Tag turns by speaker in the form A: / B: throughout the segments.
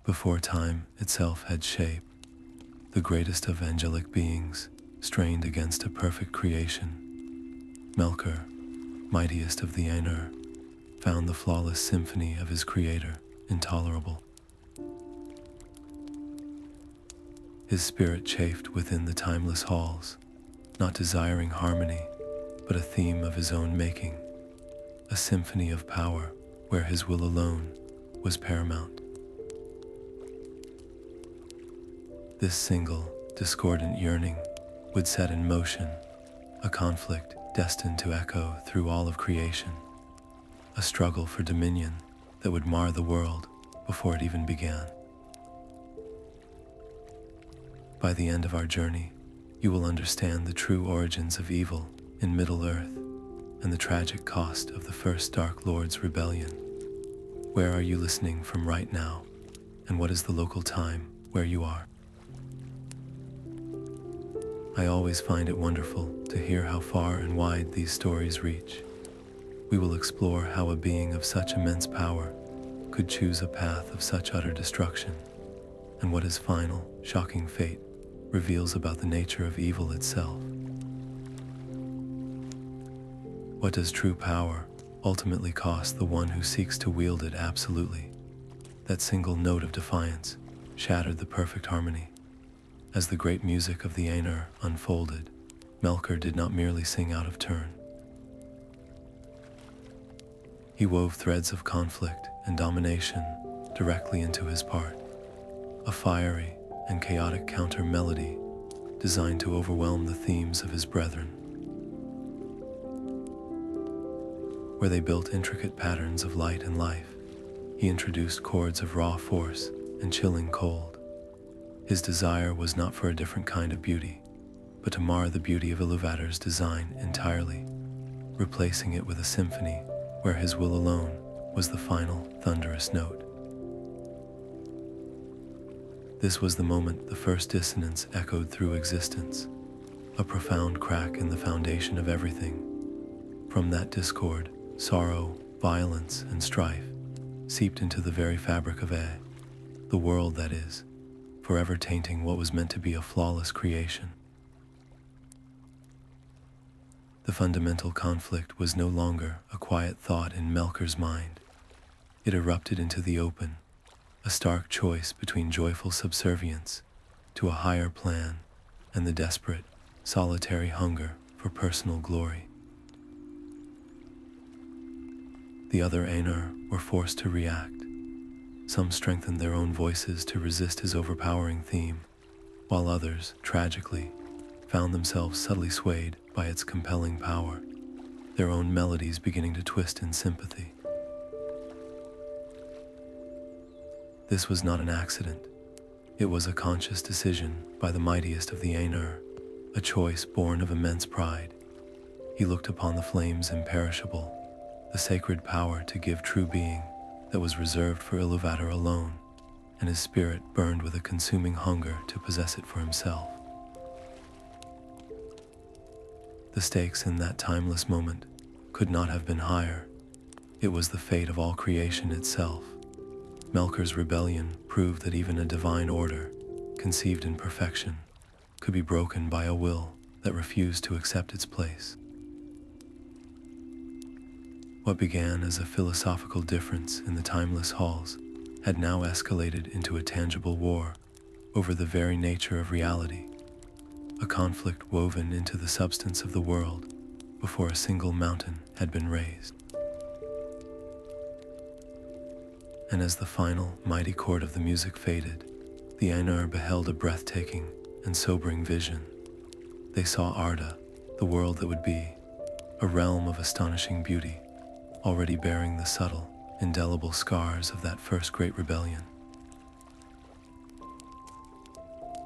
A: Before time itself had shape, the greatest of angelic beings strained against a perfect creation. Melkor, mightiest of the Ainur, found the flawless symphony of his creator intolerable. His spirit chafed within the timeless halls, not desiring harmony, but a theme of his own making, a symphony of power where his will alone was paramount. This single, discordant yearning would set in motion a conflict destined to echo through all of creation, a struggle for dominion that would mar the world before it even began. By the end of our journey, you will understand the true origins of evil in Middle Earth and the tragic cost of the first Dark Lord's rebellion. Where are you listening from right now, and what is the local time where you are? I always find it wonderful to hear how far and wide these stories reach. We will explore how a being of such immense power could choose a path of such utter destruction, and what his final, shocking fate reveals about the nature of evil itself. What does true power ultimately cost the one who seeks to wield it absolutely? That single note of defiance shattered the perfect harmony. As the great music of the Ainur unfolded, Melkor did not merely sing out of turn. He wove threads of conflict and domination directly into his part, a fiery and chaotic counter-melody designed to overwhelm the themes of his brethren. Where they built intricate patterns of light and life, he introduced chords of raw force and chilling cold. His desire was not for a different kind of beauty, but to mar the beauty of Iluvatar's design entirely, replacing it with a symphony where his will alone was the final thunderous note. This was the moment the first dissonance echoed through existence, a profound crack in the foundation of everything. From that discord, sorrow, violence, and strife seeped into the very fabric of the world that is, forever tainting what was meant to be a flawless creation. The fundamental conflict was no longer a quiet thought in Melkor's mind. It erupted into the open, a stark choice between joyful subservience to a higher plan and the desperate, solitary hunger for personal glory. The other Ainur were forced to react. Some strengthened their own voices to resist his overpowering theme, while others, tragically, found themselves subtly swayed by its compelling power, their own melodies beginning to twist in sympathy. This was not an accident. It was a conscious decision by the mightiest of the Ainur, a choice born of immense pride. He looked upon the flames imperishable, the sacred power to give true being that was reserved for Iluvatar alone, and his spirit burned with a consuming hunger to possess it for himself. The stakes in that timeless moment could not have been higher. It was the fate of all creation itself. Melkor's rebellion proved that even a divine order, conceived in perfection, could be broken by a will that refused to accept its place. What began as a philosophical difference in the timeless halls had now escalated into a tangible war over the very nature of reality, a conflict woven into the substance of the world before a single mountain had been raised. And as the final mighty chord of the music faded, the Ainur beheld a breathtaking and sobering vision. They saw Arda, the world that would be, a realm of astonishing beauty, already bearing the subtle, indelible scars of that first great rebellion.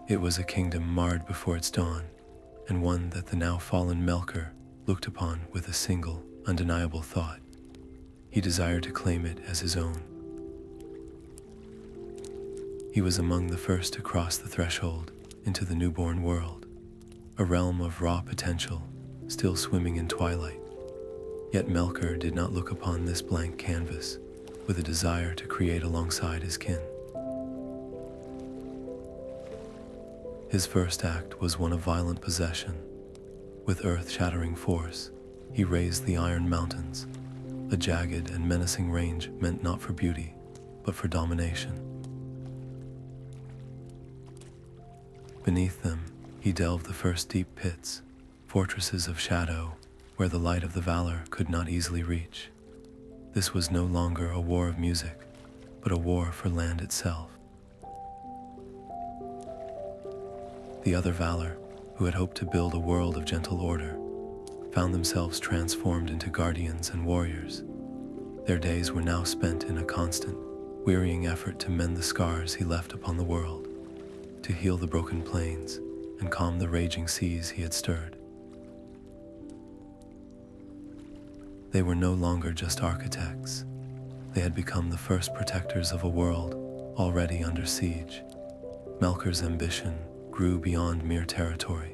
A: It was a kingdom marred before its dawn, and one that the now fallen Melkor looked upon with a single, undeniable thought. He desired to claim it as his own. He was among the first to cross the threshold into the newborn world, a realm of raw potential, still swimming in twilight. Yet Melkor did not look upon this blank canvas with a desire to create alongside his kin. His first act was one of violent possession. With earth-shattering force, he razed the Iron Mountains, a jagged and menacing range meant not for beauty, but for domination. Beneath them, he delved the first deep pits, fortresses of shadow, where the light of the Valar could not easily reach. This was no longer a war of music, but a war for land itself. The other Valar, who had hoped to build a world of gentle order, found themselves transformed into guardians and warriors. Their days were now spent in a constant, wearying effort to mend the scars he left upon the world, to heal the broken plains and calm the raging seas he had stirred. They were no longer just architects. They had become the first protectors of a world already under siege. Melkor's ambition grew beyond mere territory.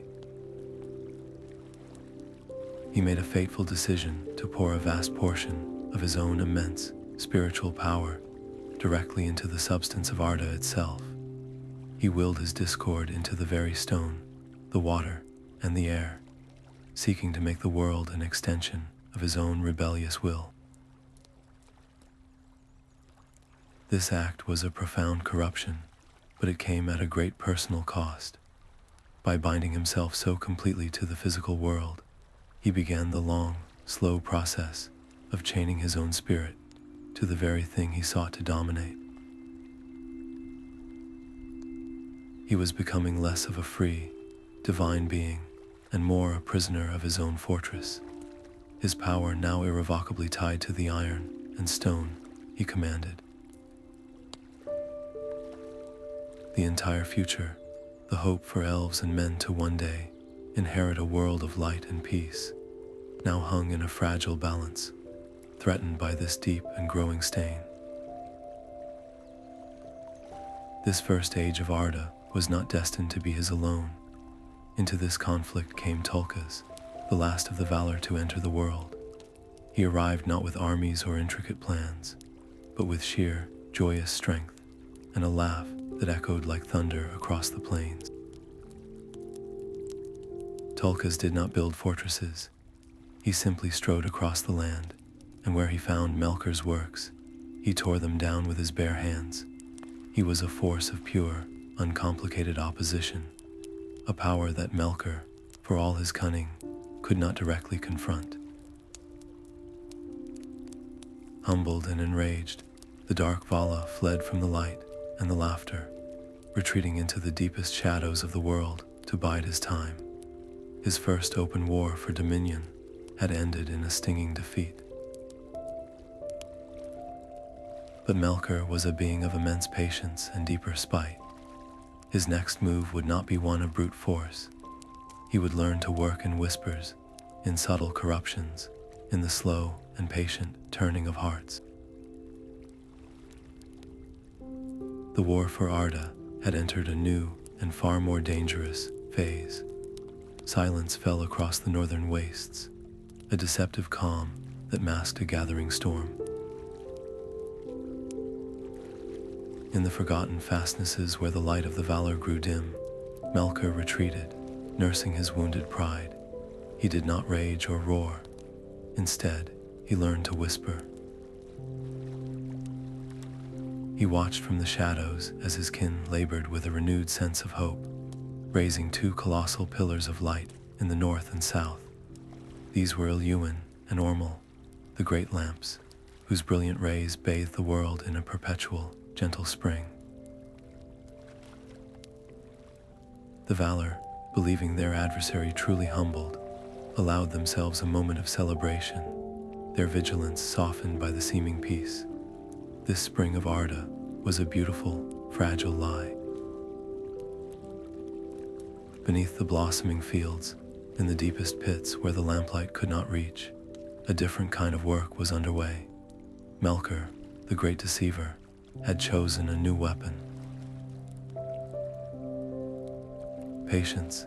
A: He made a fateful decision to pour a vast portion of his own immense spiritual power directly into the substance of Arda itself. He willed his discord into the very stone, the water, and the air, seeking to make the world an extension of his own rebellious will. This act was a profound corruption, but it came at a great personal cost. By binding himself so completely to the physical world, he began the long, slow process of chaining his own spirit to the very thing he sought to dominate. He was becoming less of a free, divine being and more a prisoner of his own fortress, his power now irrevocably tied to the iron and stone he commanded. The entire future, the hope for elves and men to one day inherit a world of light and peace, now hung in a fragile balance, threatened by this deep and growing stain. This first age of Arda was not destined to be his alone. Into this conflict came Tulkas, the last of the Valar to enter the world. He arrived not with armies or intricate plans, but with sheer, joyous strength and a laugh that echoed like thunder across the plains. Tulkas did not build fortresses. He simply strode across the land, and where he found Melkor's works, he tore them down with his bare hands. He was a force of pure, uncomplicated opposition, a power that Melkor, for all his cunning, could not directly confront. Humbled and enraged, the dark Vala fled from the light and the laughter, retreating into the deepest shadows of the world to bide his time. His first open war for dominion had ended in a stinging defeat. But Melkor was a being of immense patience and deeper spite. His next move would not be one of brute force. He would learn to work in whispers, in subtle corruptions, in the slow and patient turning of hearts. The war for Arda had entered a new and far more dangerous phase. Silence fell across the northern wastes, a deceptive calm that masked a gathering storm. In the forgotten fastnesses where the light of the Valar grew dim, Melkor retreated, nursing his wounded pride. He did not rage or roar. Instead, he learned to whisper. He watched from the shadows as his kin labored with a renewed sense of hope, raising two colossal pillars of light in the north and south. These were Ilúin and Ormel, the great lamps, whose brilliant rays bathed the world in a perpetual, gentle spring. The Valar, believing their adversary truly humbled, allowed themselves a moment of celebration, their vigilance softened by the seeming peace. This spring of Arda was a beautiful, fragile lie. Beneath the blossoming fields, in the deepest pits where the lamplight could not reach, a different kind of work was underway. Melkor, the great deceiver, had chosen a new weapon. Patience,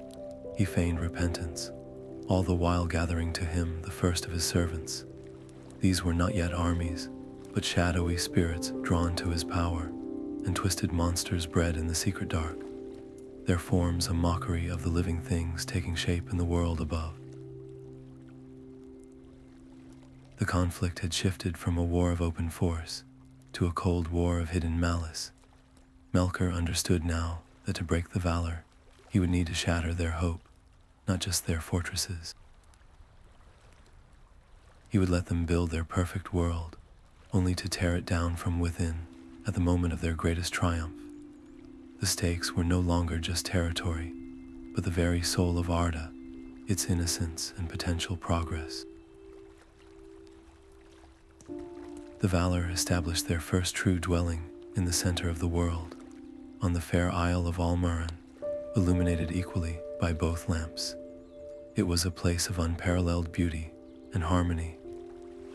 A: he feigned repentance, all the while gathering to him the first of his servants. These were not yet armies, but shadowy spirits drawn to his power, and twisted monsters bred in the secret dark. their forms a mockery of the living things taking shape in the world above. The conflict had shifted from a war of open force to a cold war of hidden malice. Melkor understood now that to break the Valar, he would need to shatter their hope, not just their fortresses. He would let them build their perfect world, only to tear it down from within at the moment of their greatest triumph. The stakes were no longer just territory, but the very soul of Arda, its innocence and potential progress. The Valar established their first true dwelling in the center of the world, on the fair Isle of Almaran, illuminated equally by both lamps. It was a place of unparalleled beauty and harmony,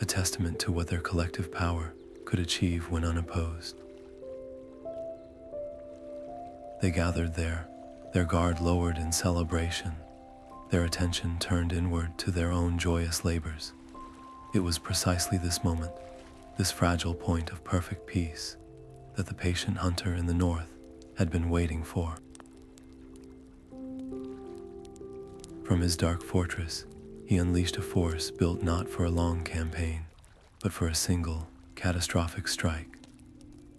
A: a testament to what their collective power could achieve when unopposed. They gathered there, their guard lowered in celebration, their attention turned inward to their own joyous labors. It was precisely this moment, this fragile point of perfect peace, that the patient hunter in the north had been waiting for. From his dark fortress, he unleashed a force built not for a long campaign, but for a single, catastrophic strike.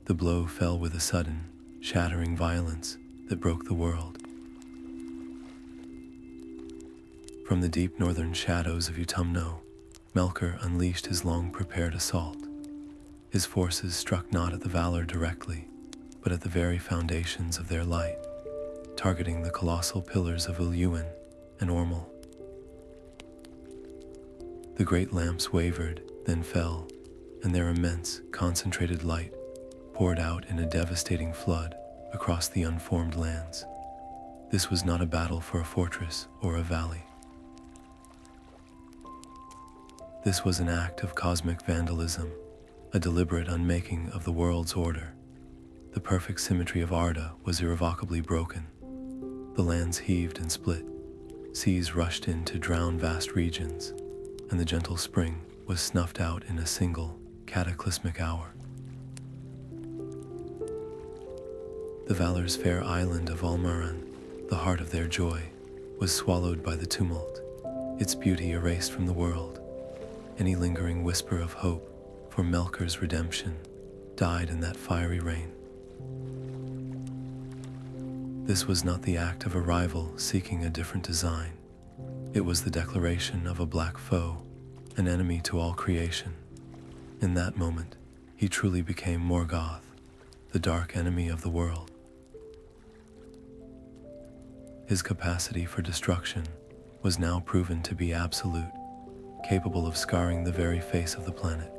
A: The blow fell with a sudden, shattering violence that broke the world. From the deep northern shadows of Utumno, Melkor unleashed his long-prepared assault. His forces struck not at the Valar directly, but at the very foundations of their light, targeting the colossal pillars of Iluin and Ormel. The great lamps wavered, then fell, and their immense, concentrated light poured out in a devastating flood across the unformed lands. This was not a battle for a fortress or a valley. This was an act of cosmic vandalism, a deliberate unmaking of the world's order. The perfect symmetry of Arda was irrevocably broken. The lands heaved and split, seas rushed in to drown vast regions, and the gentle spring was snuffed out in a single, cataclysmic hour. The Valar's fair island of Almaran, the heart of their joy, was swallowed by the tumult, its beauty erased from the world. Any lingering whisper of hope for Melkor's redemption died in that fiery rain. This was not the act of a rival seeking a different design. It was the declaration of a black foe, an enemy to all creation. In that moment, he truly became Morgoth, the dark enemy of the world. His capacity for destruction was now proven to be absolute, capable of scarring the very face of the planet.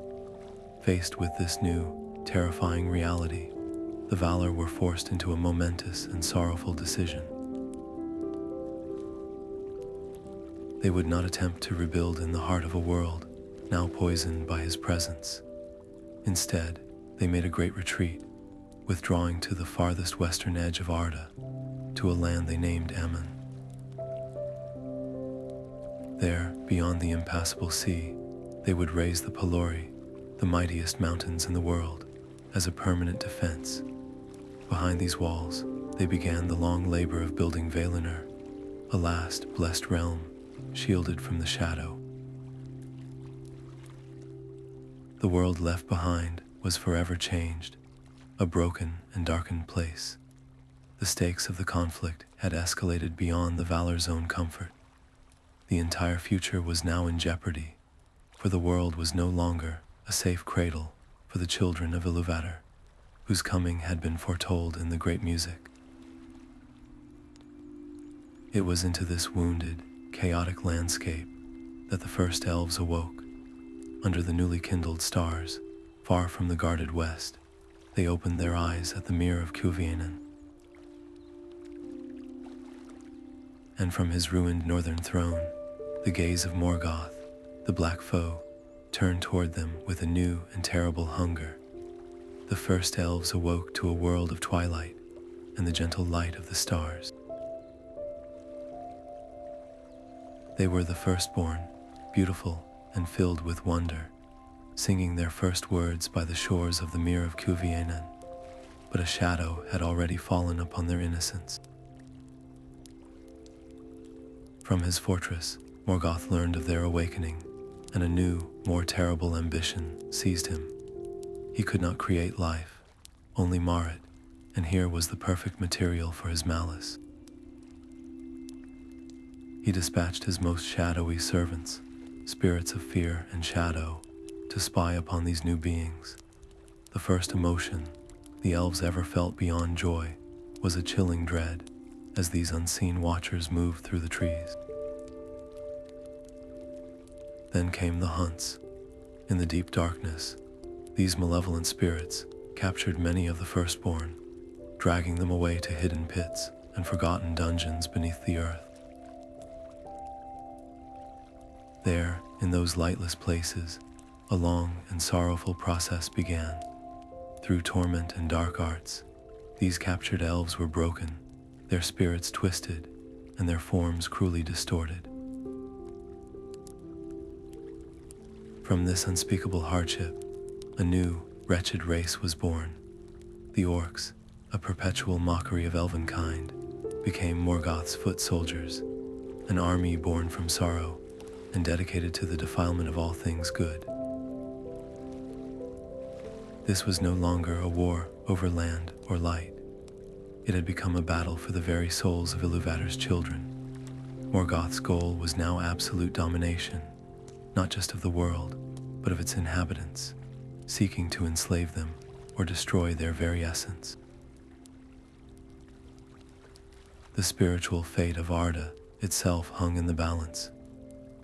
A: Faced with this new, terrifying reality, the Valar were forced into a momentous and sorrowful decision. They would not attempt to rebuild in the heart of a world now poisoned by his presence. Instead, they made a great retreat, withdrawing to the farthest western edge of Arda, to a land they named Aman. There, beyond the impassable sea, they would raise the Pelori, the mightiest mountains in the world, as a permanent defense. Behind these walls, they began the long labor of building Valinor, a last blessed realm, shielded from the shadow. The world left behind was forever changed, a broken and darkened place. The stakes of the conflict had escalated beyond the Valar's own comfort. The entire future was now in jeopardy, for the world was no longer a safe cradle for the children of Iluvatar, whose coming had been foretold in the great music. It was into this wounded, chaotic landscape that the first elves awoke. Under the newly kindled stars, far from the guarded west, they opened their eyes at the mirror of Cuvianan. And from his ruined northern throne, the gaze of Morgoth, the black foe, turned toward them with a new and terrible hunger. The first elves awoke to a world of twilight and the gentle light of the stars. They were the firstborn, beautiful and filled with wonder, singing their first words by the shores of the Mirror of Cuvianan, but a shadow had already fallen upon their innocence. From his fortress, Morgoth learned of their awakening, and a new, more terrible ambition seized him. He could not create life, only mar it, and here was the perfect material for his malice. He dispatched his most shadowy servants, spirits of fear and shadow, to spy upon these new beings. The first emotion the elves ever felt beyond joy was a chilling dread as these unseen watchers moved through the trees. Then came the hunts. In the deep darkness, these malevolent spirits captured many of the firstborn, dragging them away to hidden pits and forgotten dungeons beneath the earth. There, in those lightless places, a long and sorrowful process began. Through torment and dark arts, these captured elves were broken, their spirits twisted, and their forms cruelly distorted. From this unspeakable hardship, a new, wretched race was born. The Orcs, a perpetual mockery of elvenkind, became Morgoth's foot soldiers, an army born from sorrow and dedicated to the defilement of all things good. This was no longer a war over land or light. It had become a battle for the very souls of Iluvatar's children. Morgoth's goal was now absolute domination, not just of the world, but of its inhabitants, seeking to enslave them or destroy their very essence. The spiritual fate of Arda itself hung in the balance.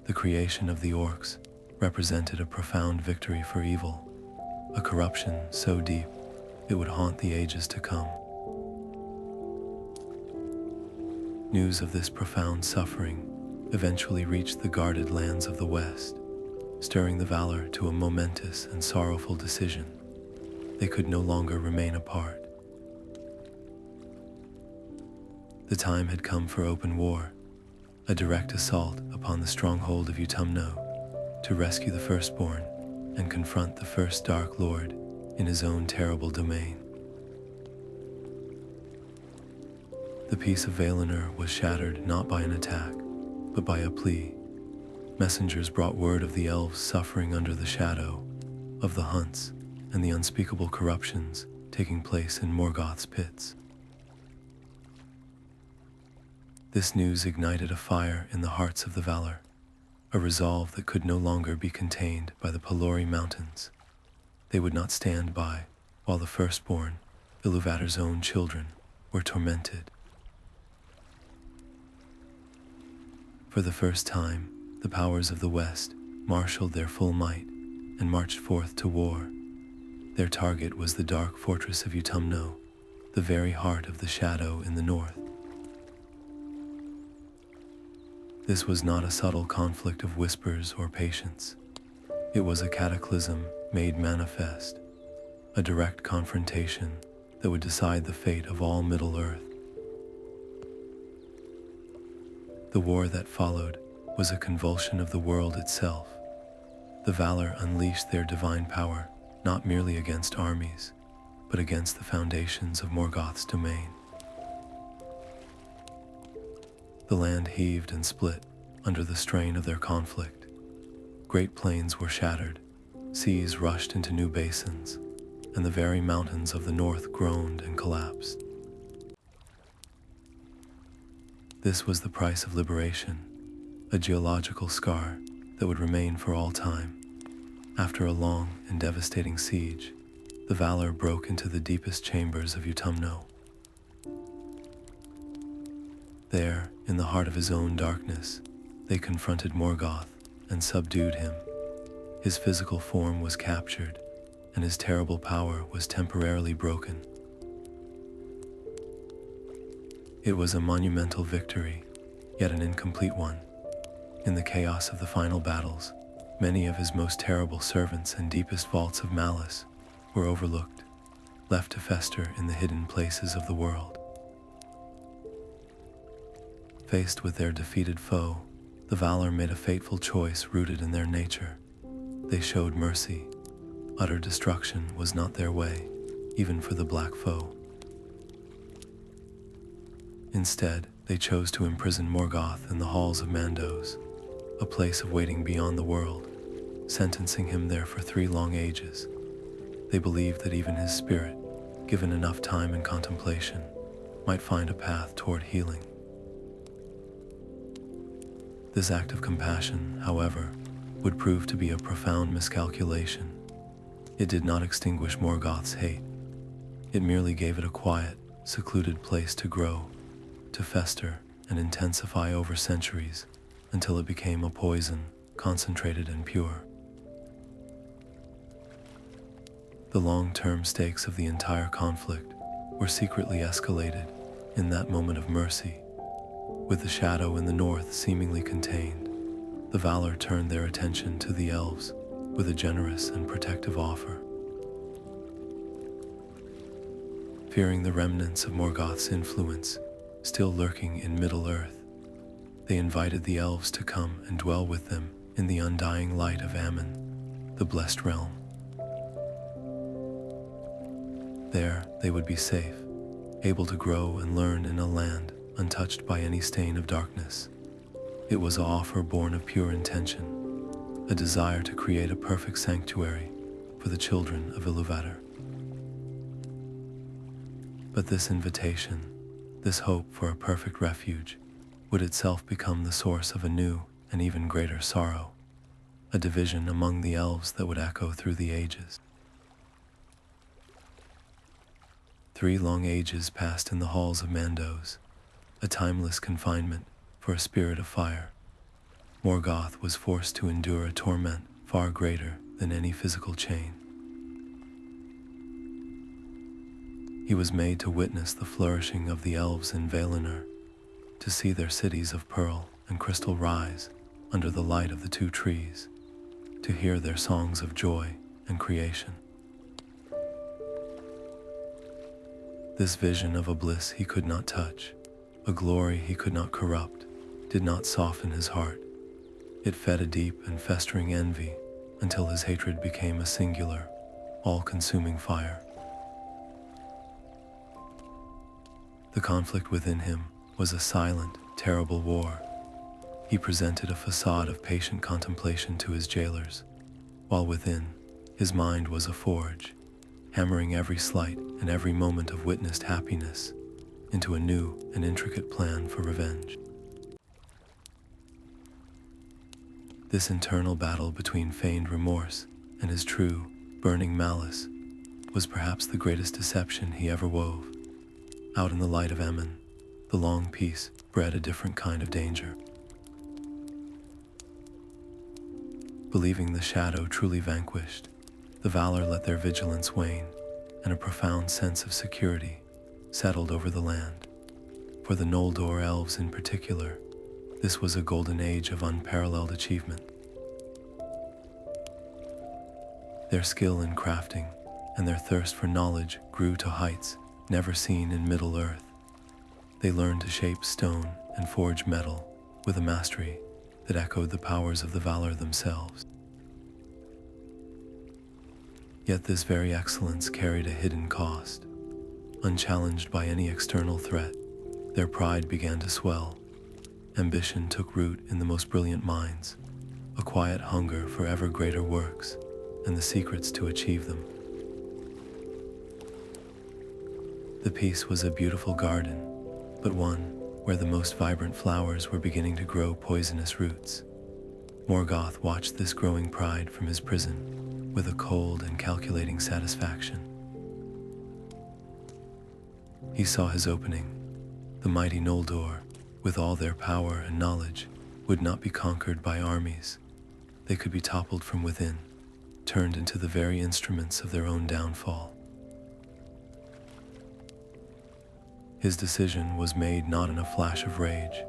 A: The creation of the Orcs represented a profound victory for evil, a corruption so deep it would haunt the ages to come. News of this profound suffering eventually reached the guarded lands of the West, stirring the Valar to a momentous and sorrowful decision. They could no longer remain apart. The time had come for open war, a direct assault upon the stronghold of Utumno, to rescue the firstborn and confront the first Dark Lord in his own terrible domain. The peace of Valinor was shattered not by an attack, but by a plea. Messengers brought word of the elves suffering under the shadow, of the hunts and the unspeakable corruptions taking place in Morgoth's pits. This news ignited a fire in the hearts of the Valar, a resolve that could no longer be contained by the Pelori Mountains. They would not stand by while the firstborn, Iluvatar's own children, were tormented. For the first time, the powers of the West marshaled their full might and marched forth to war. Their target was the dark fortress of Utumno, the very heart of the shadow in the north. This was not a subtle conflict of whispers or patience. It was a cataclysm made manifest, a direct confrontation that would decide the fate of all Middle Earth. The war that followed was a convulsion of the world itself. The Valar unleashed their divine power not merely against armies, but against the foundations of Morgoth's domain. The land heaved and split under the strain of their conflict. Great plains were shattered, seas rushed into new basins, and the very mountains of the north groaned and collapsed. This was the price of liberation, a geological scar that would remain for all time. After a long and devastating siege, the Valar broke into the deepest chambers of Utumno. There, in the heart of his own darkness, they confronted Morgoth and subdued him. His physical form was captured, and his terrible power was temporarily broken. It was a monumental victory, yet an incomplete one. In the chaos of the final battles, many of his most terrible servants and deepest vaults of malice were overlooked, left to fester in the hidden places of the world. Faced with their defeated foe, the Valar made a fateful choice rooted in their nature. They showed mercy. Utter destruction was not their way, even for the black foe. Instead, they chose to imprison Morgoth in the halls of Mandos, a place of waiting beyond the world, sentencing him there for 3 long ages. They believed that even his spirit, given enough time and contemplation, might find a path toward healing. This act of compassion, however, would prove to be a profound miscalculation. It did not extinguish Morgoth's hate. It merely gave it a quiet, secluded place to grow, to fester and intensify over centuries until it became a poison, concentrated and pure. The long-term stakes of the entire conflict were secretly escalated in that moment of mercy. With the shadow in the north seemingly contained, the Valar turned their attention to the elves with a generous and protective offer. Fearing the remnants of Morgoth's influence still lurking in Middle Earth, they invited the elves to come and dwell with them in the undying light of Aman, the blessed realm. There they would be safe, able to grow and learn in a land untouched by any stain of darkness. It was an offer born of pure intention, a desire to create a perfect sanctuary for the children of Iluvatar. But this invitation, this hope for a perfect refuge, would itself become the source of a new and even greater sorrow, a division among the elves that would echo through the ages. 3 long ages passed in the halls of Mandos, a timeless confinement for a spirit of fire. Morgoth was forced to endure a torment far greater than any physical chain. He was made to witness the flourishing of the elves in Valinor, to see their cities of pearl and crystal rise under the light of the 2 trees, to hear their songs of joy and creation. This vision of a bliss he could not touch, a glory he could not corrupt, did not soften his heart. It fed a deep and festering envy until his hatred became a singular, all-consuming fire. The conflict within him was a silent, terrible war. He presented a facade of patient contemplation to his jailers, while within, his mind was a forge, hammering every slight and every moment of witnessed happiness into a new and intricate plan for revenge. This internal battle between feigned remorse and his true, burning malice was perhaps the greatest deception he ever wove. Out in the light of Aman, the long peace bred a different kind of danger. Believing the shadow truly vanquished, the Valar let their vigilance wane, and a profound sense of security settled over the land. For the Noldor elves in particular, this was a golden age of unparalleled achievement. Their skill in crafting and their thirst for knowledge grew to heights never seen in Middle Earth. They learned to shape stone and forge metal with a mastery that echoed the powers of the Valar themselves. Yet this very excellence carried a hidden cost. Unchallenged by any external threat, their pride began to swell. Ambition took root in the most brilliant minds, a quiet hunger for ever greater works and the secrets to achieve them. The peace was a beautiful garden, but one where the most vibrant flowers were beginning to grow poisonous roots. Morgoth watched this growing pride from his prison with a cold and calculating satisfaction. He saw his opening. The mighty Noldor, with all their power and knowledge, would not be conquered by armies. They could be toppled from within, turned into the very instruments of their own downfall. His decision was made not in a flash of rage,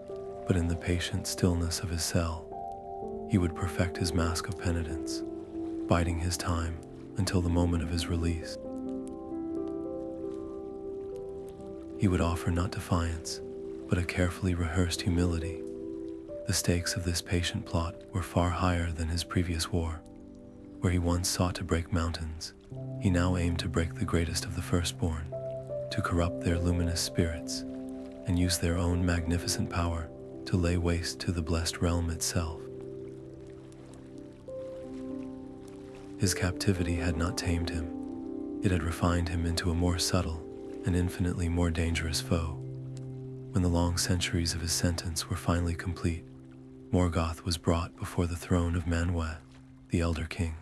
A: but in the patient stillness of his cell. He would perfect his mask of penitence, biding his time until the moment of his release. He would offer not defiance, but a carefully rehearsed humility. The stakes of this patient plot were far higher than his previous war. Where he once sought to break mountains, he now aimed to break the greatest of the firstborn, to corrupt their luminous spirits, and used their own magnificent power to lay waste to the blessed realm itself. His captivity had not tamed him. It had refined him into a more subtle and infinitely more dangerous foe. When the long centuries of his sentence were finally complete, Morgoth was brought before the throne of Manwë, the Elder King.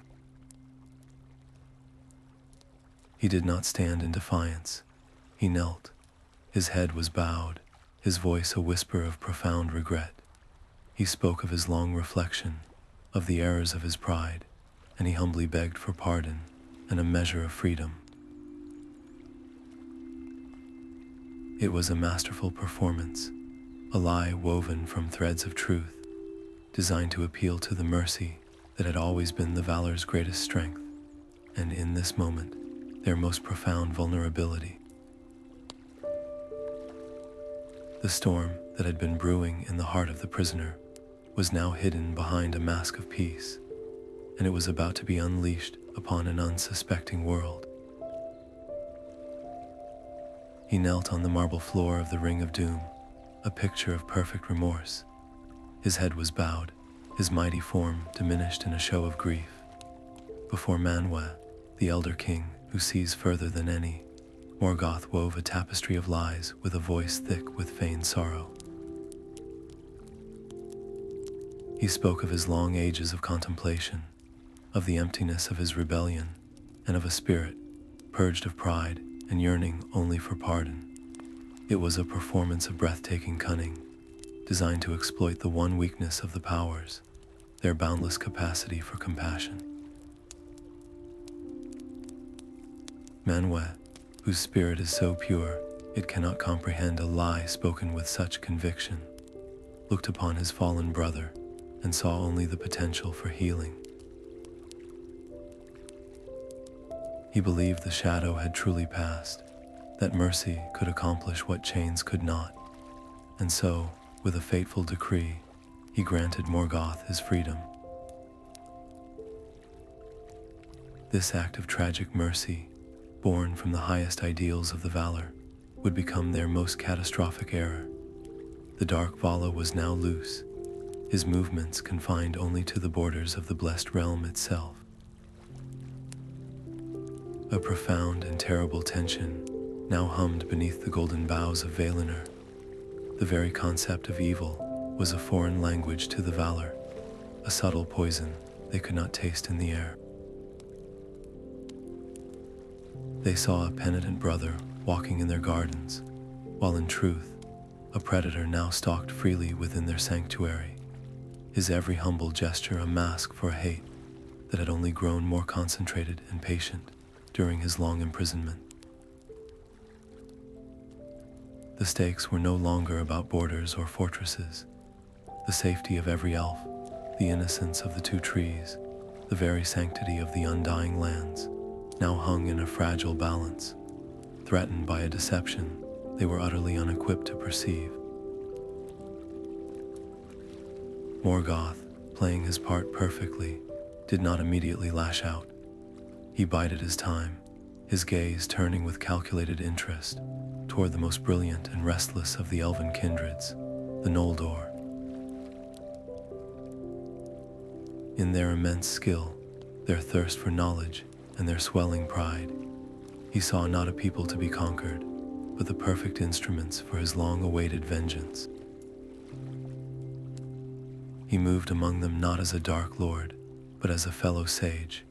A: He did not stand in defiance. He knelt. His head was bowed, his voice a whisper of profound regret. He spoke of his long reflection, of the errors of his pride, and he humbly begged for pardon and a measure of freedom. It was a masterful performance, a lie woven from threads of truth, designed to appeal to the mercy that had always been the Valar's greatest strength, and in this moment, their most profound vulnerability. The storm that had been brewing in the heart of the prisoner was now hidden behind a mask of peace, and it was about to be unleashed upon an unsuspecting world. He knelt on the marble floor of the Ring of Doom, a picture of perfect remorse. His head was bowed, his mighty form diminished in a show of grief. Before Manwë, the Elder King, who sees further than any, Morgoth wove a tapestry of lies with a voice thick with feigned sorrow. He spoke of his long ages of contemplation, of the emptiness of his rebellion, and of a spirit purged of pride and yearning only for pardon. It was a performance of breathtaking cunning, designed to exploit the one weakness of the powers, their boundless capacity for compassion. Manwë, whose spirit is so pure it cannot comprehend a lie spoken with such conviction, looked upon his fallen brother and saw only the potential for healing. He believed the shadow had truly passed, that mercy could accomplish what chains could not, and so, with a fateful decree, he granted Morgoth his freedom. This act of tragic mercy, born from the highest ideals of the Valar, would become their most catastrophic error. The Dark Vala was now loose, his movements confined only to the borders of the blessed realm itself. A profound and terrible tension now hummed beneath the golden boughs of Valinor. The very concept of evil was a foreign language to the Valar, a subtle poison they could not taste in the air. They saw a penitent brother walking in their gardens, while in truth, a predator now stalked freely within their sanctuary, his every humble gesture a mask for a hate that had only grown more concentrated and patient during his long imprisonment. The stakes were no longer about borders or fortresses. The safety of every elf, the innocence of the two trees, the very sanctity of the undying lands, now hung in a fragile balance, threatened by a deception they were utterly unequipped to perceive. Morgoth, playing his part perfectly, did not immediately lash out. He bided his time, his gaze turning with calculated interest toward the most brilliant and restless of the elven kindreds, the Noldor. In their immense skill, their thirst for knowledge, and their swelling pride, he saw not a people to be conquered, but the perfect instruments for his long-awaited vengeance. He moved among them not as a dark lord, but as a fellow sage,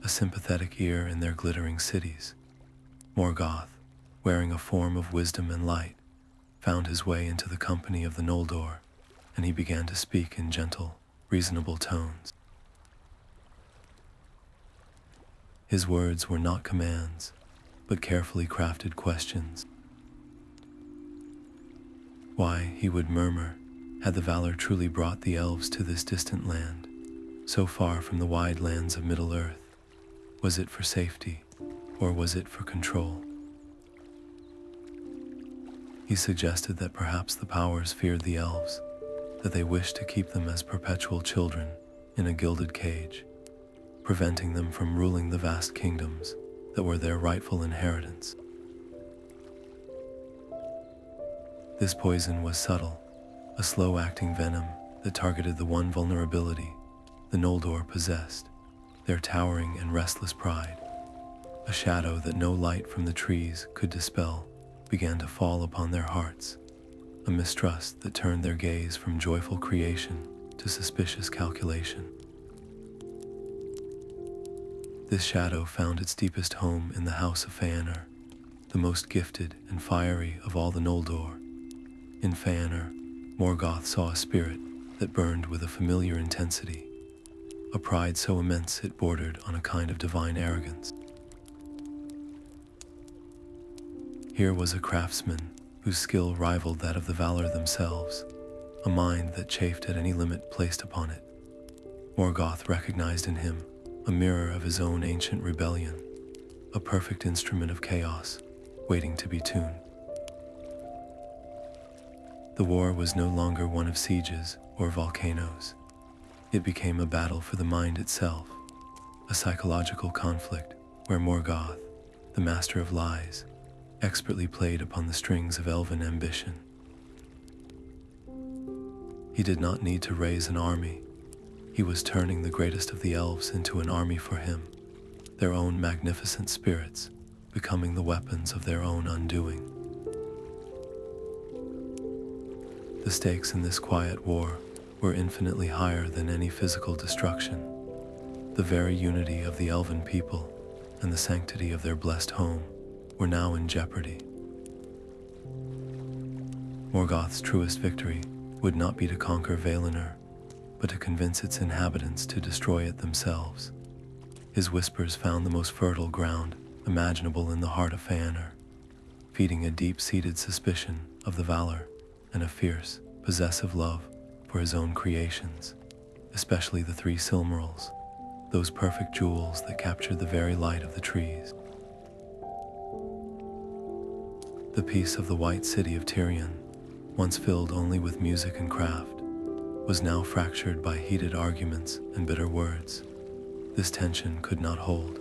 A: a sympathetic ear in their glittering cities. Morgoth, wearing a form of wisdom and light, found his way into the company of the Noldor, and he began to speak in gentle, reasonable tones. His words were not commands, but carefully crafted questions. Why, he would murmur, had the Valar truly brought the elves to this distant land, so far from the wide lands of Middle Earth? Was it for safety, or was it for control? He suggested that perhaps the powers feared the elves, that they wished to keep them as perpetual children in a gilded cage, preventing them from ruling the vast kingdoms that were their rightful inheritance. This poison was subtle, a slow-acting venom that targeted the one vulnerability the Noldor possessed, their towering and restless pride. A shadow that no light from the trees could dispel began to fall upon their hearts, a mistrust that turned their gaze from joyful creation to suspicious calculation. This shadow found its deepest home in the House of Fëanor, the most gifted and fiery of all the Noldor. In Fëanor, Morgoth saw a spirit that burned with a familiar intensity, a pride so immense it bordered on a kind of divine arrogance. Here was a craftsman whose skill rivaled that of the Valar themselves, a mind that chafed at any limit placed upon it. Morgoth recognized in him a mirror of his own ancient rebellion, a perfect instrument of chaos, waiting to be tuned. The war was no longer one of sieges or volcanoes. It became a battle for the mind itself, a psychological conflict where Morgoth, the master of lies, expertly played upon the strings of elven ambition. He did not need to raise an army. He was turning the greatest of the elves into an army for him, their own magnificent spirits becoming the weapons of their own undoing. The stakes in this quiet war were infinitely higher than any physical destruction. The very unity of the elven people and the sanctity of their blessed home were now in jeopardy. Morgoth's truest victory would not be to conquer Valinor, but to convince its inhabitants to destroy it themselves. His whispers found the most fertile ground imaginable in the heart of Fëanor, feeding a deep-seated suspicion of the Valar and a fierce, possessive love for his own creations, especially the 3 Silmarils, those perfect jewels that captured the very light of the trees. The peace of the White City of Tirion, once filled only with music and craft, was now fractured by heated arguments and bitter words. This tension could not hold.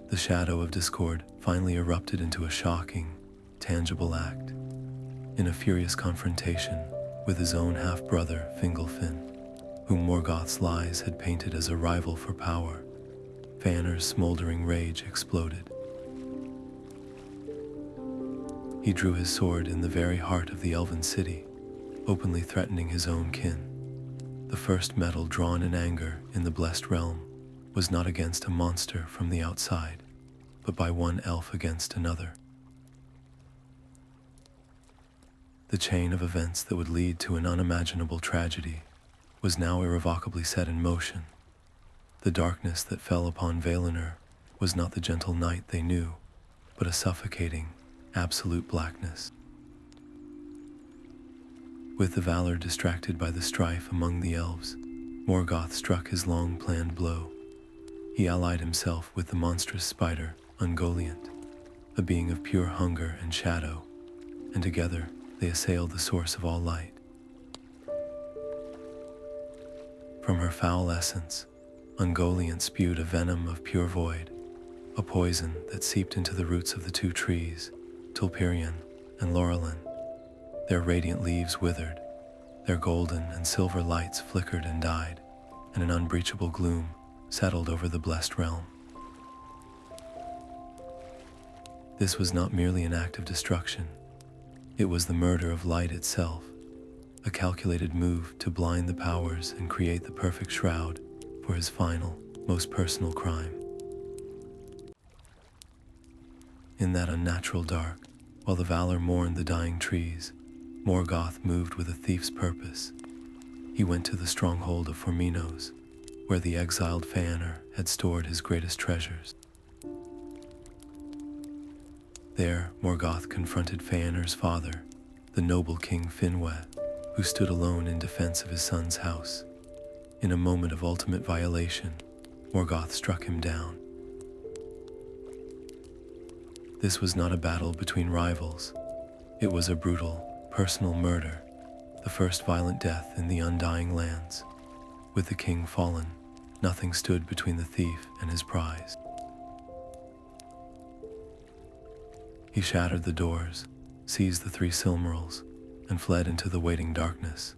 A: The shadow of discord finally erupted into a shocking, tangible act. In a furious confrontation with his own half-brother Fingolfin, whom Morgoth's lies had painted as a rival for power, Fëanor's smoldering rage exploded. He drew his sword in the very heart of the elven city, openly threatening his own kin. The first metal drawn in anger in the blessed realm was not against a monster from the outside, but by one elf against another. The chain of events that would lead to an unimaginable tragedy was now irrevocably set in motion. The darkness that fell upon Valinor was not the gentle night they knew, but a suffocating, absolute blackness. With the Valar distracted by the strife among the elves, Morgoth struck his long-planned blow. He allied himself with the monstrous spider, Ungoliant, a being of pure hunger and shadow, and together they assailed the source of all light. From her foul essence, Ungoliant spewed a venom of pure void, a poison that seeped into the roots of the 2 trees, Tulpirion and Laurelin. Their radiant leaves withered, their golden and silver lights flickered and died, and an unbreachable gloom settled over the blessed realm. This was not merely an act of destruction. It was the murder of light itself, a calculated move to blind the powers and create the perfect shroud for his final, most personal crime. In that unnatural dark, while the Valar mourned the dying trees, Morgoth moved with a thief's purpose. He went to the stronghold of Forminos, where the exiled Fëanor had stored his greatest treasures. There, Morgoth confronted Fëanor's father, the noble King Finwë, who stood alone in defense of his son's house. In a moment of ultimate violation, Morgoth struck him down. This was not a battle between rivals. It was a brutal, personal murder, the first violent death in the Undying Lands. With the king fallen, nothing stood between the thief and his prize. He shattered the doors, seized the 3 Silmarils, and fled into the waiting darkness,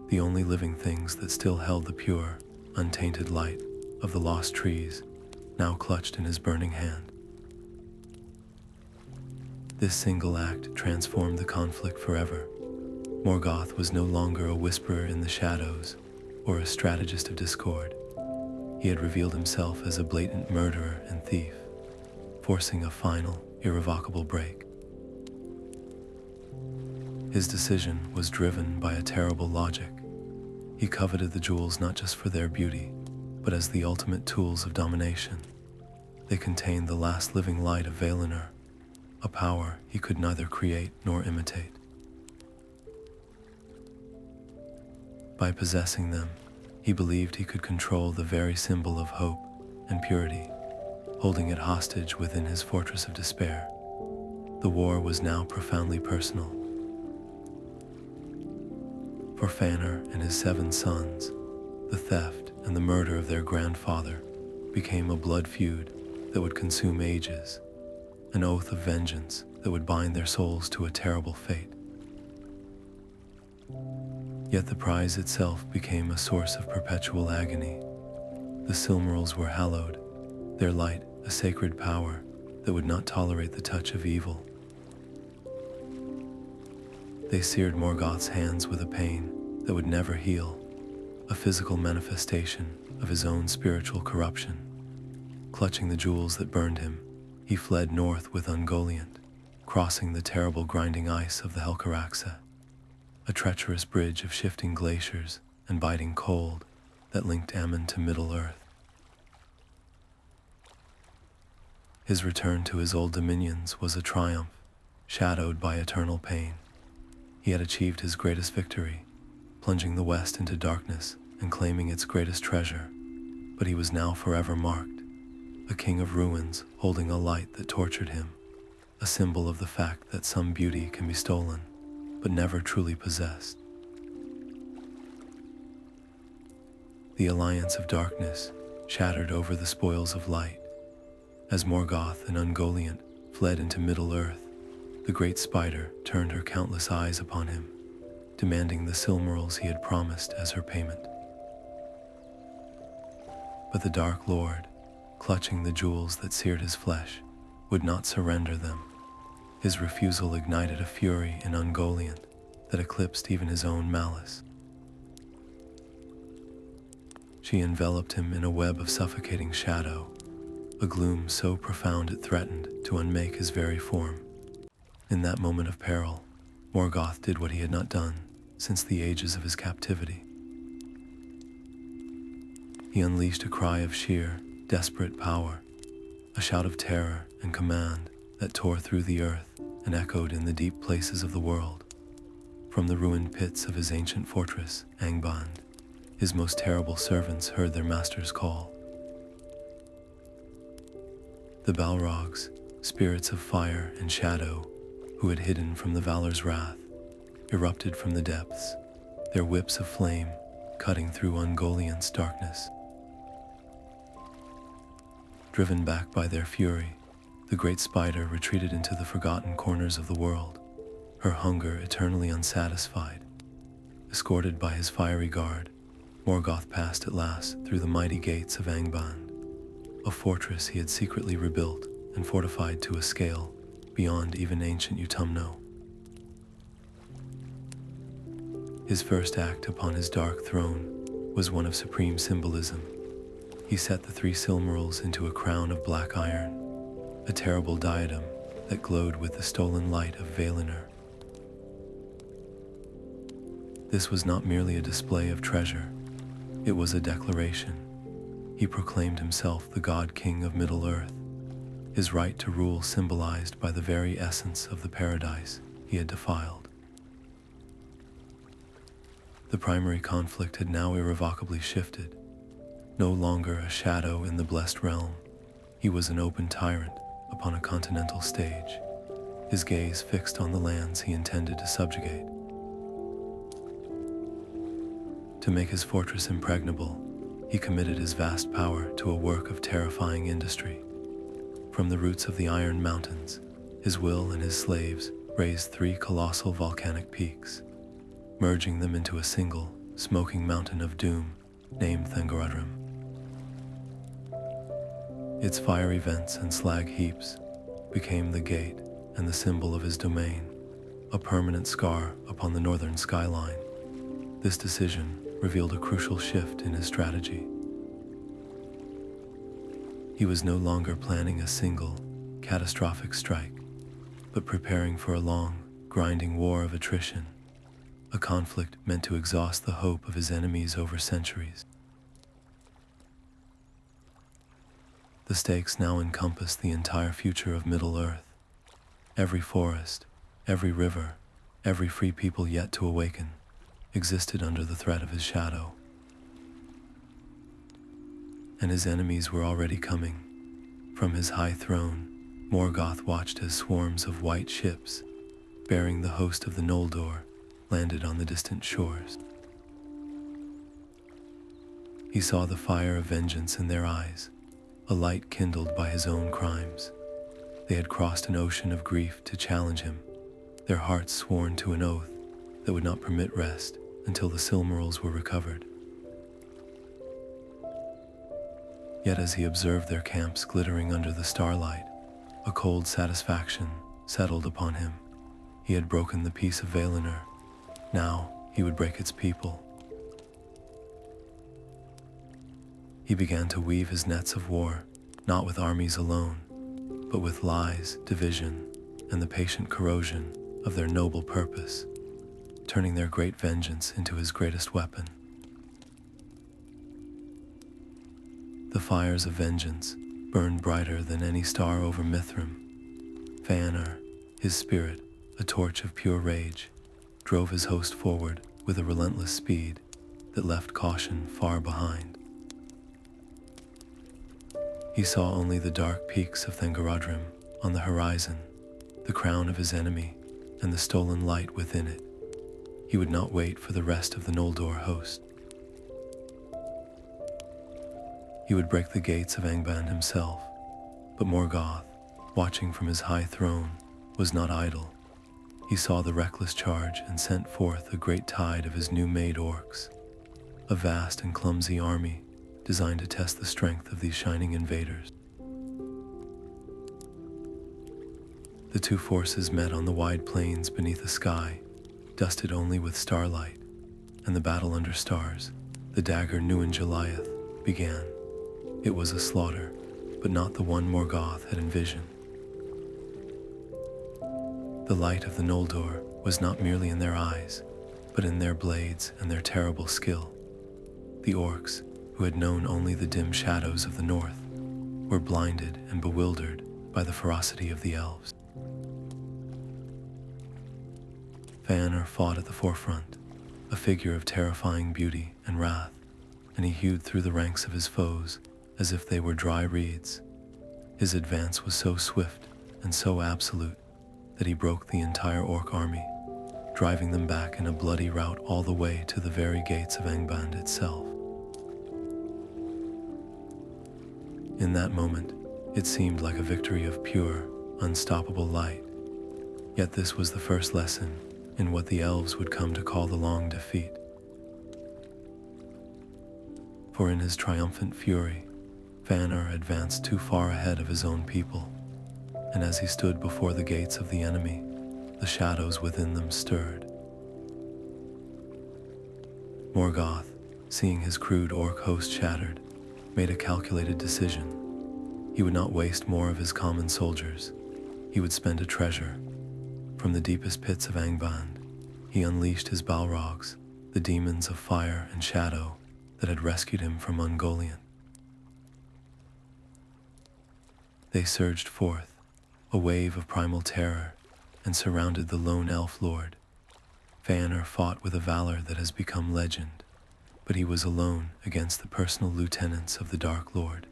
A: the only living things that still held the pure, untainted light of the lost trees, now clutched in his burning hand. This single act transformed the conflict forever. Morgoth was no longer a whisperer in the shadows or a strategist of discord. He had revealed himself as a blatant murderer and thief, forcing a final, irrevocable break. His decision was driven by a terrible logic. He coveted the jewels not just for their beauty, but as the ultimate tools of domination. They contained the last living light of Valinor, a power he could neither create nor imitate. By possessing them, he believed he could control the very symbol of hope and purity, holding it hostage within his fortress of despair. The war was now profoundly personal. For Fëanor and his 7 sons, the theft and the murder of their grandfather became a blood feud that would consume ages, an oath of vengeance that would bind their souls to a terrible fate. Yet the prize itself became a source of perpetual agony. The Silmarils were hallowed, their light a sacred power that would not tolerate the touch of evil. They seared Morgoth's hands with a pain that would never heal, a physical manifestation of his own spiritual corruption. Clutching the jewels that burned him, he fled north with Ungoliant, crossing the terrible grinding ice of the Helcaraxa, a treacherous bridge of shifting glaciers and biting cold that linked Aman to Middle Earth. His return to his old dominions was a triumph, shadowed by eternal pain. He had achieved his greatest victory, plunging the West into darkness and claiming its greatest treasure, but he was now forever marked, a king of ruins holding a light that tortured him, a symbol of the fact that some beauty can be stolen, but never truly possessed. The alliance of darkness shattered over the spoils of light. As Morgoth and Ungoliant fled into Middle Earth, the great spider turned her countless eyes upon him, demanding the Silmarils he had promised as her payment. But the Dark Lord, clutching the jewels that seared his flesh, would not surrender them. His refusal ignited a fury in Ungoliant that eclipsed even his own malice. She enveloped him in a web of suffocating shadow, a gloom so profound it threatened to unmake his very form. In that moment of peril, Morgoth did what he had not done since the ages of his captivity. He unleashed a cry of sheer, desperate power, a shout of terror and command that tore through the earth and echoed in the deep places of the world. From the ruined pits of his ancient fortress, Angband, his most terrible servants heard their master's call. The Balrogs, spirits of fire and shadow, who had hidden from the Valar's wrath, erupted from the depths, their whips of flame cutting through Ungoliant's darkness. Driven back by their fury, the great spider retreated into the forgotten corners of the world, her hunger eternally unsatisfied. Escorted by his fiery guard, Morgoth passed at last through the mighty gates of Angband, a fortress he had secretly rebuilt and fortified to a scale beyond even ancient Utumno. His first act upon his dark throne was one of supreme symbolism. He set the 3 Silmarils into a crown of black iron, a terrible diadem that glowed with the stolen light of Valinor. This was not merely a display of treasure, it was a declaration. He proclaimed himself the God King of Middle Earth, his right to rule symbolized by the very essence of the paradise he had defiled. The primary conflict had now irrevocably shifted. No longer a shadow in the blessed realm, he was an open tyrant upon a continental stage, his gaze fixed on the lands he intended to subjugate. To make his fortress impregnable, he committed his vast power to a work of terrifying industry. From the roots of the Iron Mountains, His will and his slaves raised 3 colossal volcanic peaks, merging them into a single, smoking mountain of doom named Thangorodrim. Its fiery vents and slag heaps became the gate and the symbol of his domain, a permanent scar upon the northern skyline. This decision revealed a crucial shift in his strategy. He was no longer planning a single, catastrophic strike, but preparing for a long, grinding war of attrition, a conflict meant to exhaust the hope of his enemies over centuries. The stakes now encompassed the entire future of Middle Earth. Every forest, every river, every free people yet to awaken existed under the threat of his shadow. And his enemies were already coming. From his high throne, Morgoth watched as swarms of white ships, bearing the host of the Noldor, landed on the distant shores. He saw the fire of vengeance in their eyes, a light kindled by his own crimes. They had crossed an ocean of grief to challenge him, their hearts sworn to an oath that would not permit rest until the Silmarils were recovered. Yet as he observed their camps glittering under the starlight, a cold satisfaction settled upon him. He had broken the peace of Valinor. Now he would break its people. He began to weave his nets of war, not with armies alone, but with lies, division, and the patient corrosion of their noble purpose, turning their great vengeance into his greatest weapon. The fires of vengeance burned brighter than any star over Mithrim. Fëanor, his spirit, a torch of pure rage, drove his host forward with a relentless speed that left caution far behind. He saw only the dark peaks of Thangorodrim on the horizon, the crown of his enemy, and the stolen light within it. He would not wait for the rest of the Noldor host. He would break the gates of Angband himself, but Morgoth, watching from his high throne, was not idle. He saw the reckless charge and sent forth a great tide of his new-made orcs, a vast and clumsy army designed to test the strength of these shining invaders. The two forces met on the wide plains beneath a sky, dusted only with starlight, and the battle under stars, the dagger Nuin-Goliath, began. It was a slaughter, but not the one Morgoth had envisioned. The light of the Noldor was not merely in their eyes, but in their blades and their terrible skill. The orcs, who had known only the dim shadows of the north, were blinded and bewildered by the ferocity of the elves. Fëanor fought at the forefront, a figure of terrifying beauty and wrath, and he hewed through the ranks of his foes as if they were dry reeds. His advance was so swift and so absolute that he broke the entire orc army, driving them back in a bloody rout all the way to the very gates of Angband itself. In that moment, it seemed like a victory of pure, unstoppable light. Yet this was the first lesson in what the elves would come to call the long defeat. For in his triumphant fury, Fëanor advanced too far ahead of his own people, and as he stood before the gates of the enemy, the shadows within them stirred. Morgoth, seeing his crude orc host shattered, made a calculated decision. He would not waste more of his common soldiers. He would spend a treasure. From the deepest pits of Angband, he unleashed his Balrogs, the demons of fire and shadow that had rescued him from Ungoliant. They surged forth, a wave of primal terror, and surrounded the lone elf lord. Fëanor fought with a valor that has become legend, but he was alone against the personal lieutenants of the Dark Lord.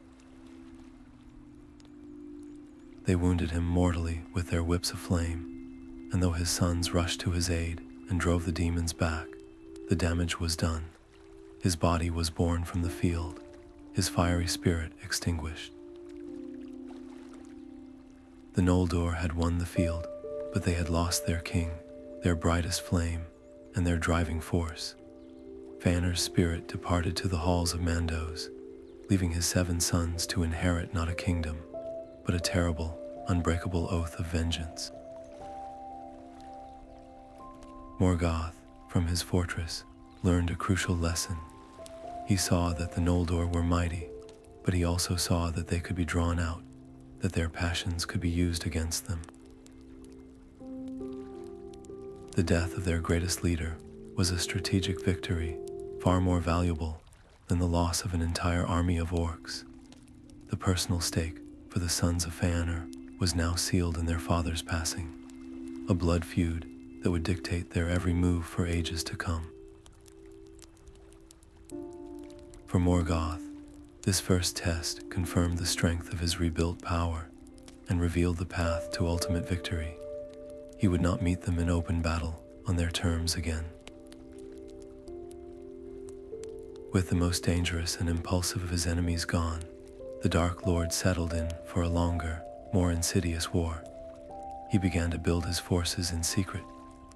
A: They wounded him mortally with their whips of flame, and though his sons rushed to his aid and drove the demons back, the damage was done. His body was borne from the field, his fiery spirit extinguished. The Noldor had won the field, but they had lost their king, their brightest flame, and their driving force. Fëanor's spirit departed to the halls of Mandos, leaving his 7 sons to inherit not a kingdom, but a terrible, unbreakable oath of vengeance. Morgoth, from his fortress, learned a crucial lesson. He saw that the Noldor were mighty, but he also saw that they could be drawn out, that their passions could be used against them. The death of their greatest leader was a strategic victory, far more valuable than the loss of an entire army of orcs. The personal stake for the sons of Fëanor was now sealed in their father's passing, a blood feud that would dictate their every move for ages to come. For Morgoth, this first test confirmed the strength of his rebuilt power and revealed the path to ultimate victory. He would not meet them in open battle on their terms again. With the most dangerous and impulsive of his enemies gone, the Dark Lord settled in for a longer, more insidious war. He began to build his forces in secret,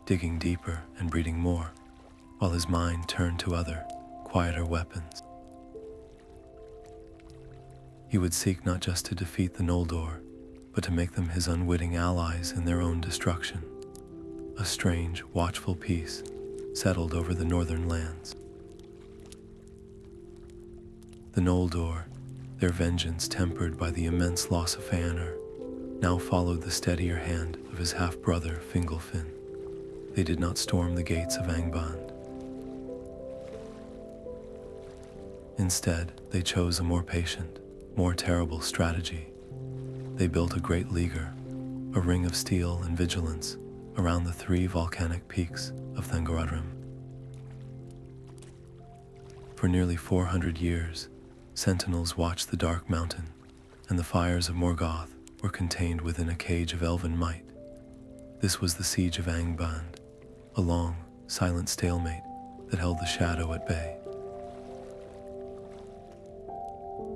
A: digging deeper and breeding more, while his mind turned to other, quieter weapons. He would seek not just to defeat the Noldor, but to make them his unwitting allies in their own destruction. A strange, watchful peace settled over the northern lands. The Noldor, their vengeance tempered by the immense loss of Fëanor, now followed the steadier hand of his half-brother Fingolfin. They did not storm the gates of Angband. Instead, they chose a more patient, more terrible strategy. They built a great leaguer, a ring of steel and vigilance around the 3 volcanic peaks of Thangorodrim. For nearly 400 years, sentinels watched the Dark Mountain, and the fires of Morgoth were contained within a cage of elven might. This was the Siege of Angband, a long, silent stalemate that held the shadow at bay.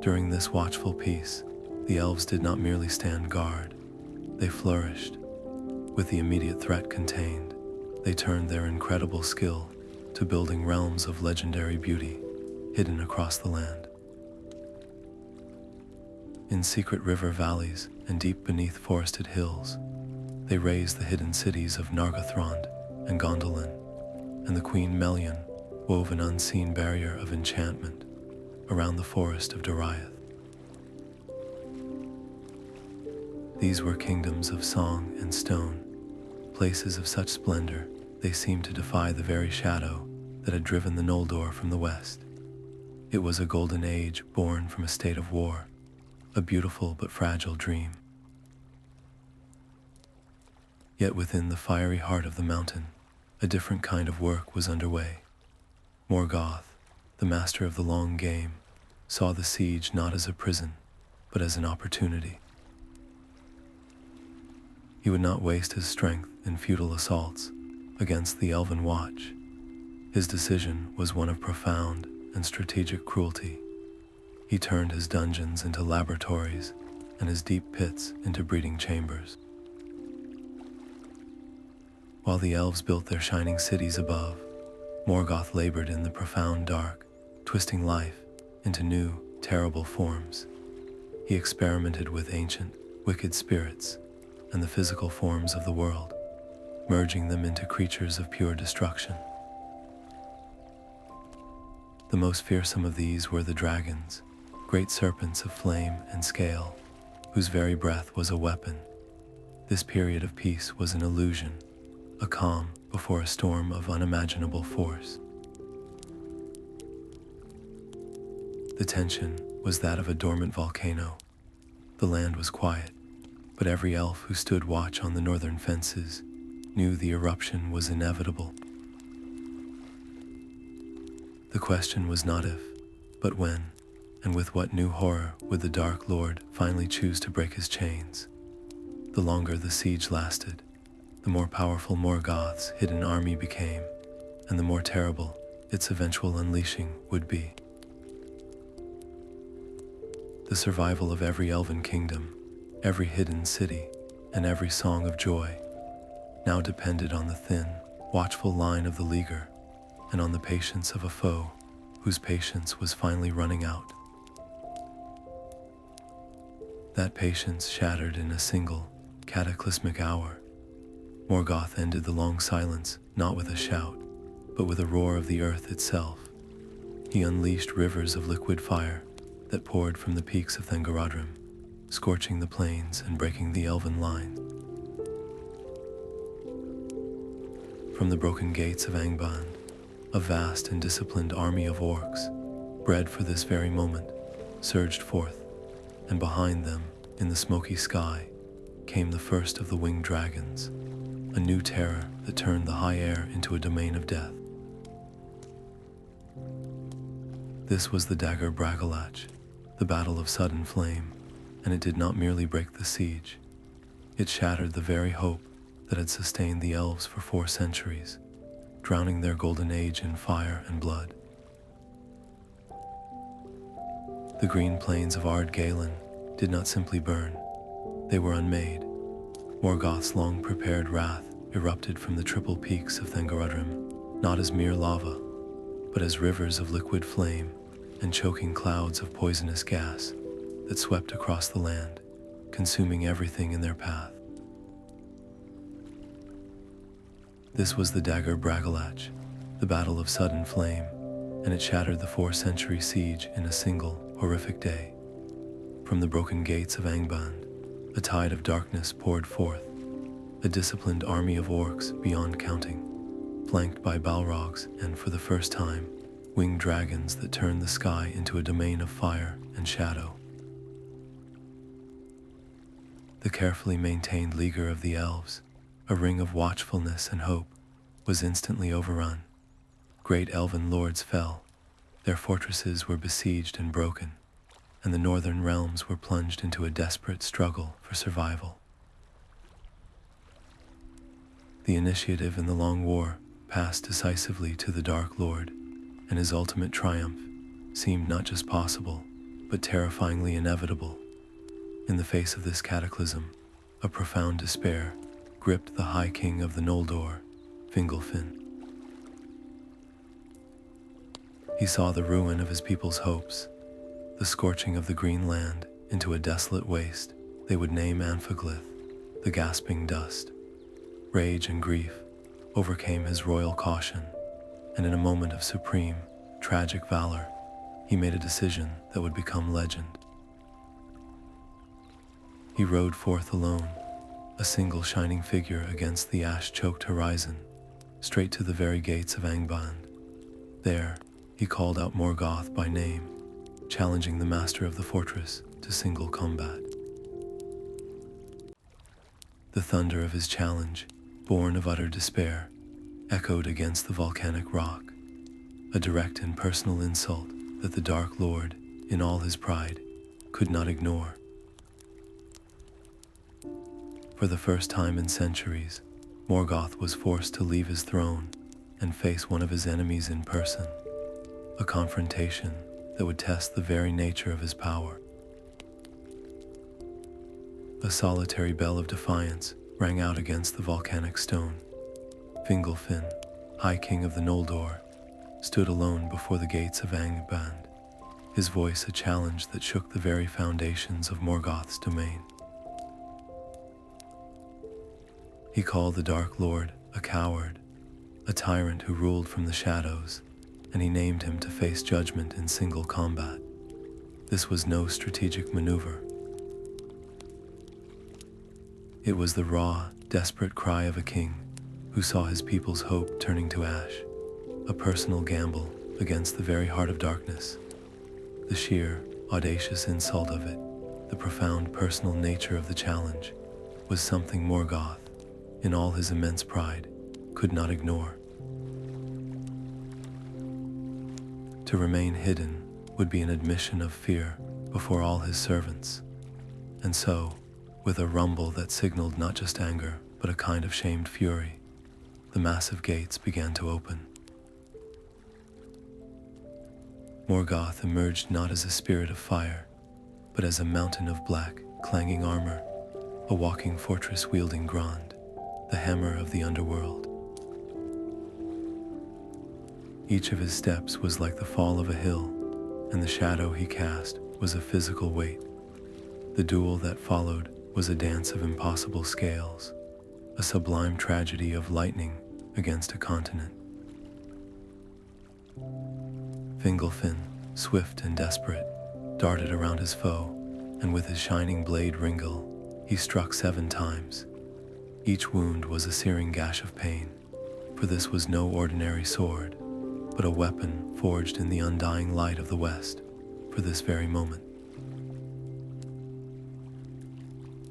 A: During this watchful peace, the elves did not merely stand guard, they flourished. With the immediate threat contained, they turned their incredible skill to building realms of legendary beauty hidden across the land. In secret river valleys and deep beneath forested hills, they raised the hidden cities of Nargothrond and Gondolin, and the Queen Melian wove an unseen barrier of enchantment around the forest of Doriath. These were kingdoms of song and stone, places of such splendor they seemed to defy the very shadow that had driven the Noldor from the west. It was a golden age born from a state of war, a beautiful but fragile dream. Yet within the fiery heart of the mountain, a different kind of work was underway. Morgoth, the master of the long game, saw the siege not as a prison, but as an opportunity. He would not waste his strength in futile assaults against the Elven Watch. His decision was one of profound and strategic cruelty. He turned his dungeons into laboratories and his deep pits into breeding chambers. While the elves built their shining cities above, Morgoth labored in the profound dark, twisting life into new, terrible forms. He experimented with ancient, wicked spirits and the physical forms of the world, merging them into creatures of pure destruction. The most fearsome of these were the dragons, great serpents of flame and scale, whose very breath was a weapon. This period of peace was an illusion, a calm before a storm of unimaginable force. The tension was that of a dormant volcano. The land was quiet, but every elf who stood watch on the northern fences knew the eruption was inevitable. The question was not if, but when, and with what new horror would the Dark Lord finally choose to break his chains. The longer the siege lasted, the more powerful Morgoth's hidden army became, and the more terrible its eventual unleashing would be. The survival of every elven kingdom, every hidden city, and every song of joy now depended on the thin, watchful line of the leaguer and on the patience of a foe whose patience was finally running out. That patience shattered in a single, cataclysmic hour. Morgoth ended the long silence not with a shout, but with a roar of the earth itself. He unleashed rivers of liquid fire that poured from the peaks of Thangorodrim, scorching the plains and breaking the elven lines. From the broken gates of Angband, a vast and disciplined army of orcs, bred for this very moment, surged forth, and behind them, in the smoky sky, came the first of the winged dragons, a new terror that turned the high air into a domain of death. This was the dagger Bragalach, the battle of sudden flame, and it did not merely break the siege. It shattered the very hope that had sustained the elves for 4 centuries, drowning their golden age in fire and blood. The green plains of Ardgalen did not simply burn, they were unmade. Morgoth's long-prepared wrath erupted from the triple peaks of Thangorodrim, not as mere lava, but as rivers of liquid flame and choking clouds of poisonous gas that swept across the land, consuming everything in their path. This was the dagger Bragalach, the battle of sudden flame, and it shattered the 4-century siege in a single, horrific day. From the broken gates of Angband, a tide of darkness poured forth, a disciplined army of orcs beyond counting, flanked by Balrogs and, for the first time, winged dragons that turned the sky into a domain of fire and shadow. The carefully maintained leaguer of the elves, a ring of watchfulness and hope, was instantly overrun. Great elven lords fell, their fortresses were besieged and broken, and the northern realms were plunged into a desperate struggle for survival. The initiative in the Long War passed decisively to the Dark Lord, and his ultimate triumph seemed not just possible, but terrifyingly inevitable. In the face of this cataclysm, a profound despair gripped the High King of the Noldor, Fingolfin. He saw the ruin of his people's hopes, the scorching of the green land into a desolate waste they would name Anfaglith, the gasping dust. Rage and grief overcame his royal caution, and in a moment of supreme, tragic valor, he made a decision that would become legend. He rode forth alone, a single shining figure against the ash-choked horizon, straight to the very gates of Angband. There, he called out Morgoth by name, challenging the master of the fortress to single combat. The thunder of his challenge, born of utter despair, echoed against the volcanic rock, a direct and personal insult that the Dark Lord, in all his pride, could not ignore. For the first time in centuries, Morgoth was forced to leave his throne and face one of his enemies in person, a confrontation that would test the very nature of his power. A solitary bell of defiance rang out against the volcanic stone. Fingolfin, High King of the Noldor, stood alone before the gates of Angband, his voice a challenge that shook the very foundations of Morgoth's domain. He called the Dark Lord a coward, a tyrant who ruled from the shadows, and he named him to face judgment in single combat. This was no strategic maneuver. It was the raw, desperate cry of a king who saw his people's hope turning to ash, a personal gamble against the very heart of darkness. The sheer, audacious insult of it, the profound personal nature of the challenge, was something Morgoth, in all his immense pride, could not ignore. To remain hidden would be an admission of fear before all his servants, and so, with a rumble that signaled not just anger, but a kind of shamed fury, the massive gates began to open. Morgoth emerged not as a spirit of fire, but as a mountain of black, clanging armor, a walking fortress wielding Grond, the hammer of the underworld. Each of his steps was like the fall of a hill, and the shadow he cast was a physical weight. The duel that followed was a dance of impossible scales, a sublime tragedy of lightning against a continent. Fingolfin, swift and desperate, darted around his foe, and with his shining blade Ringel, he struck 7 times. Each wound was a searing gash of pain, for this was no ordinary sword, but a weapon forged in the undying light of the West for this very moment.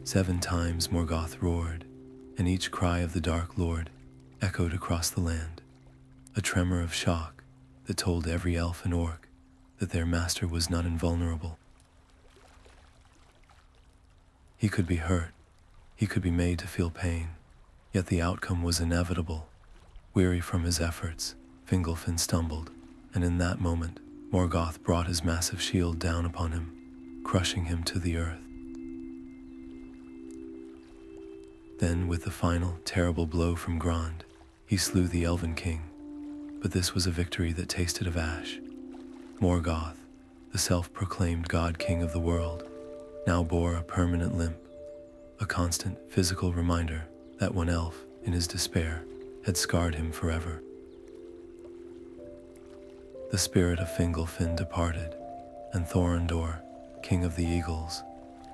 A: 7 times Morgoth roared, and each cry of the Dark Lord echoed across the land, a tremor of shock that told every elf and orc that their master was not invulnerable. He could be hurt, he could be made to feel pain, yet the outcome was inevitable. Weary from his efforts, Fingolfin stumbled, and in that moment, Morgoth brought his massive shield down upon him, crushing him to the earth. Then, with the final, terrible blow from Grond, he slew the Elven King. But this was a victory that tasted of ash. Morgoth, the self-proclaimed God King of the world, now bore a permanent limp, a constant physical reminder that one elf, in his despair, had scarred him forever. The spirit of Fingolfin departed, and Thorondor, King of the Eagles,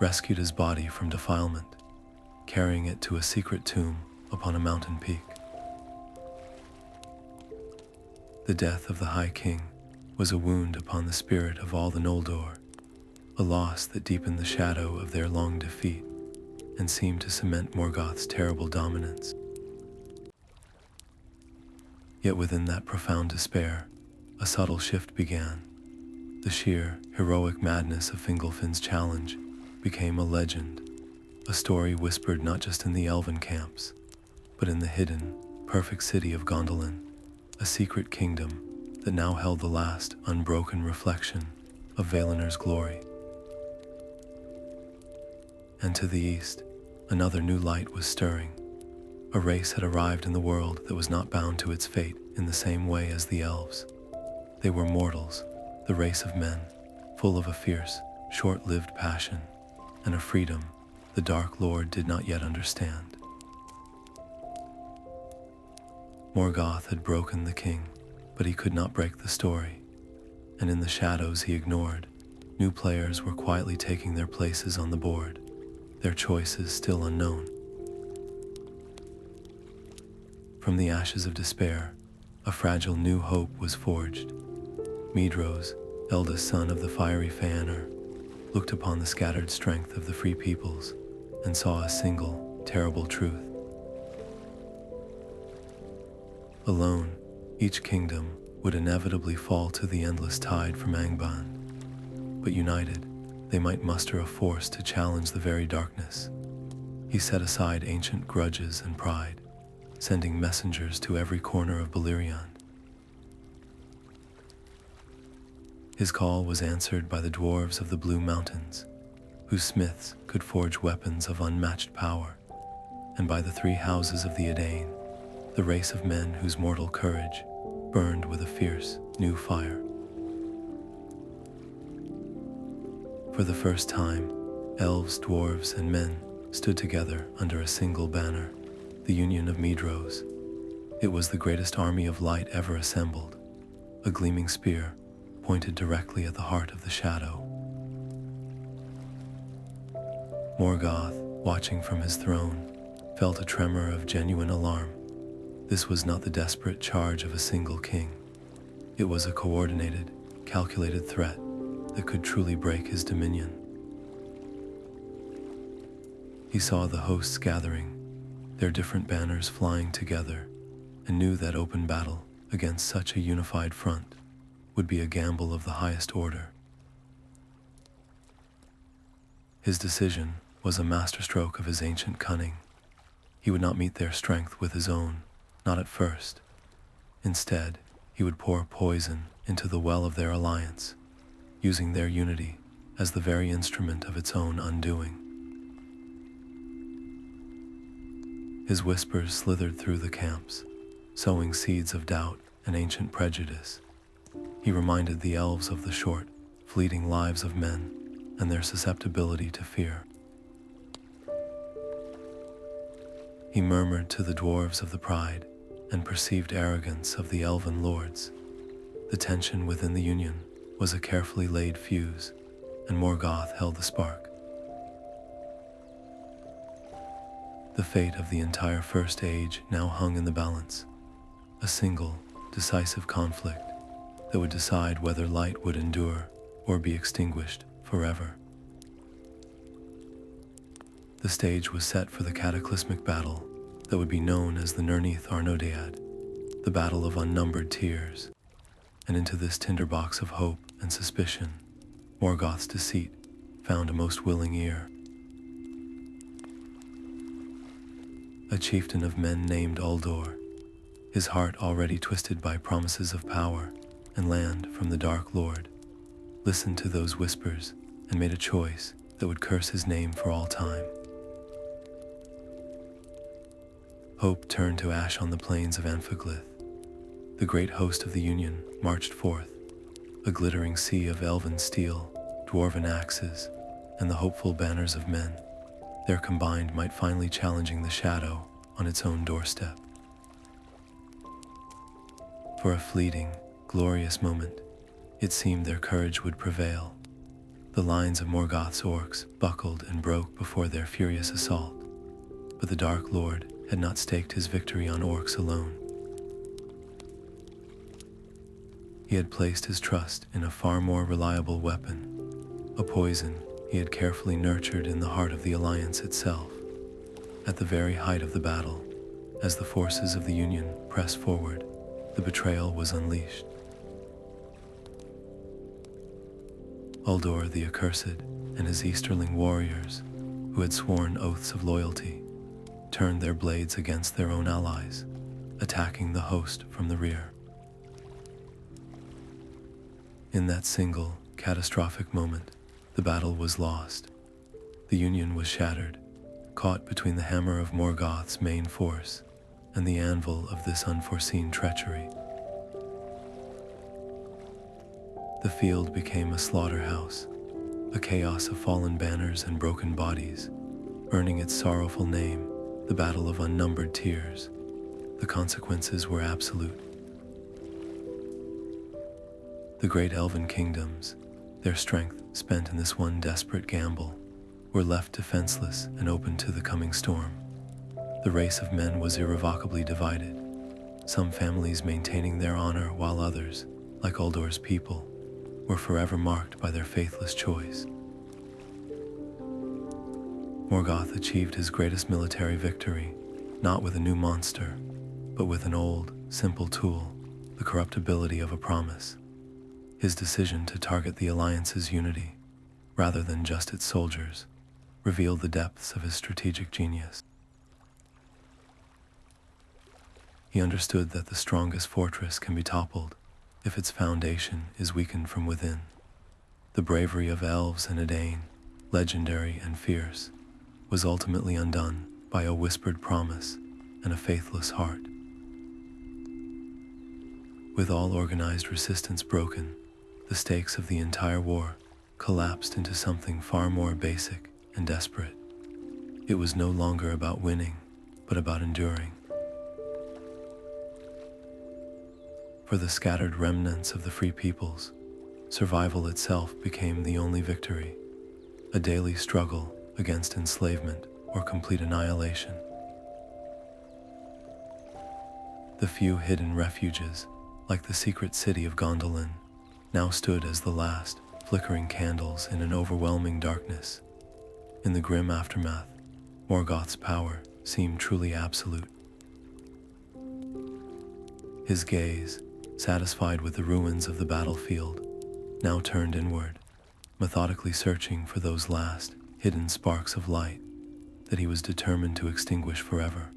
A: rescued his body from defilement, carrying it to a secret tomb upon a mountain peak. The death of the High King was a wound upon the spirit of all the Noldor, a loss that deepened the shadow of their long defeat and seemed to cement Morgoth's terrible dominance. Yet within that profound despair, a subtle shift began. The sheer, heroic madness of Fingolfin's challenge became a legend, a story whispered not just in the elven camps, but in the hidden, perfect city of Gondolin, a secret kingdom that now held the last unbroken reflection of Valinor's glory. And to the east, another new light was stirring. A race had arrived in the world that was not bound to its fate in the same way as the elves. They were mortals, the race of men, full of a fierce, short-lived passion, and a freedom the Dark Lord did not yet understand. Morgoth had broken the king, but he could not break the story, and in the shadows he ignored, new players were quietly taking their places on the board, their choices still unknown. From the ashes of despair, a fragile new hope was forged. Maedhros, eldest son of the fiery Fëanor, looked upon the scattered strength of the free peoples and saw a single, terrible truth. Alone, each kingdom would inevitably fall to the endless tide from Angband, but united, they might muster a force to challenge the very darkness. He set aside ancient grudges and pride, sending messengers to every corner of Beleriand. His call was answered by the dwarves of the Blue Mountains, whose smiths could forge weapons of unmatched power, and by the 3 houses of the Edain, the race of men whose mortal courage burned with a fierce, new fire. For the first time, elves, dwarves, and men stood together under a single banner, the Union of Maedhros. It was the greatest army of light ever assembled, a gleaming spear pointed directly at the heart of the shadow. Morgoth, watching from his throne, felt a tremor of genuine alarm. This was not the desperate charge of a single king. It was a coordinated, calculated threat that could truly break his dominion. He saw the hosts gathering, their different banners flying together, and knew that open battle against such a unified front would be a gamble of the highest order. His decision was a masterstroke of his ancient cunning. He would not meet their strength with his own, not at first. Instead, he would pour poison into the well of their alliance, using their unity as the very instrument of its own undoing. His whispers slithered through the camps, sowing seeds of doubt and ancient prejudice. He reminded the elves of the short, fleeting lives of men and their susceptibility to fear. He murmured to the dwarves of the pride and perceived arrogance of the elven lords. The tension within the Union was a carefully laid fuse, and Morgoth held the spark. The fate of the entire First Age now hung in the balance, a single, decisive conflict that would decide whether light would endure or be extinguished forever. The stage was set for the cataclysmic battle that would be known as the Nirnaeth Arnoediad, the battle of unnumbered tears, and into this tinderbox of hope and suspicion, Morgoth's deceit found a most willing ear. A chieftain of men named Uldor, his heart already twisted by promises of power and land from the Dark Lord, listened to those whispers and made a choice that would curse his name for all time. Hope turned to ash on the plains of Anfaglith. The great host of the Union marched forth, a glittering sea of elven steel, dwarven axes, and the hopeful banners of men, their combined might finally challenging the shadow on its own doorstep. For a fleeting, glorious moment, it seemed their courage would prevail. The lines of Morgoth's orcs buckled and broke before their furious assault, but the Dark Lord had not staked his victory on orcs alone. He had placed his trust in a far more reliable weapon, a poison he had carefully nurtured in the heart of the Alliance itself. At the very height of the battle, as the forces of the Union pressed forward, the betrayal was unleashed. Uldor the Accursed and his Easterling warriors, who had sworn oaths of loyalty, turned their blades against their own allies, attacking the host from the rear. In that single, catastrophic moment, the battle was lost. The Union was shattered, caught between the hammer of Morgoth's main force and the anvil of this unforeseen treachery. The field became a slaughterhouse, a chaos of fallen banners and broken bodies, earning its sorrowful name, the Battle of Unnumbered Tears. The consequences were absolute. The great elven kingdoms, their strength spent in this one desperate gamble, were left defenseless and open to the coming storm. The race of men was irrevocably divided, some families maintaining their honor while others, like Uldor's people, were forever marked by their faithless choice. Morgoth achieved his greatest military victory, not with a new monster, but with an old, simple tool, the corruptibility of a promise. His decision to target the Alliance's unity, rather than just its soldiers, revealed the depths of his strategic genius. He understood that the strongest fortress can be toppled if its foundation is weakened from within. The bravery of elves and Edain, legendary and fierce, was ultimately undone by a whispered promise and a faithless heart. With all organized resistance broken, the stakes of the entire war collapsed into something far more basic and desperate. It was no longer about winning, but about enduring. For the scattered remnants of the free peoples, survival itself became the only victory, a daily struggle against enslavement or complete annihilation. The few hidden refuges, like the secret city of Gondolin, now stood as the last, flickering candles in an overwhelming darkness. In the grim aftermath, Morgoth's power seemed truly absolute. His gaze, satisfied with the ruins of the battlefield, now turned inward, methodically searching for those last, hidden sparks of light that he was determined to extinguish forever.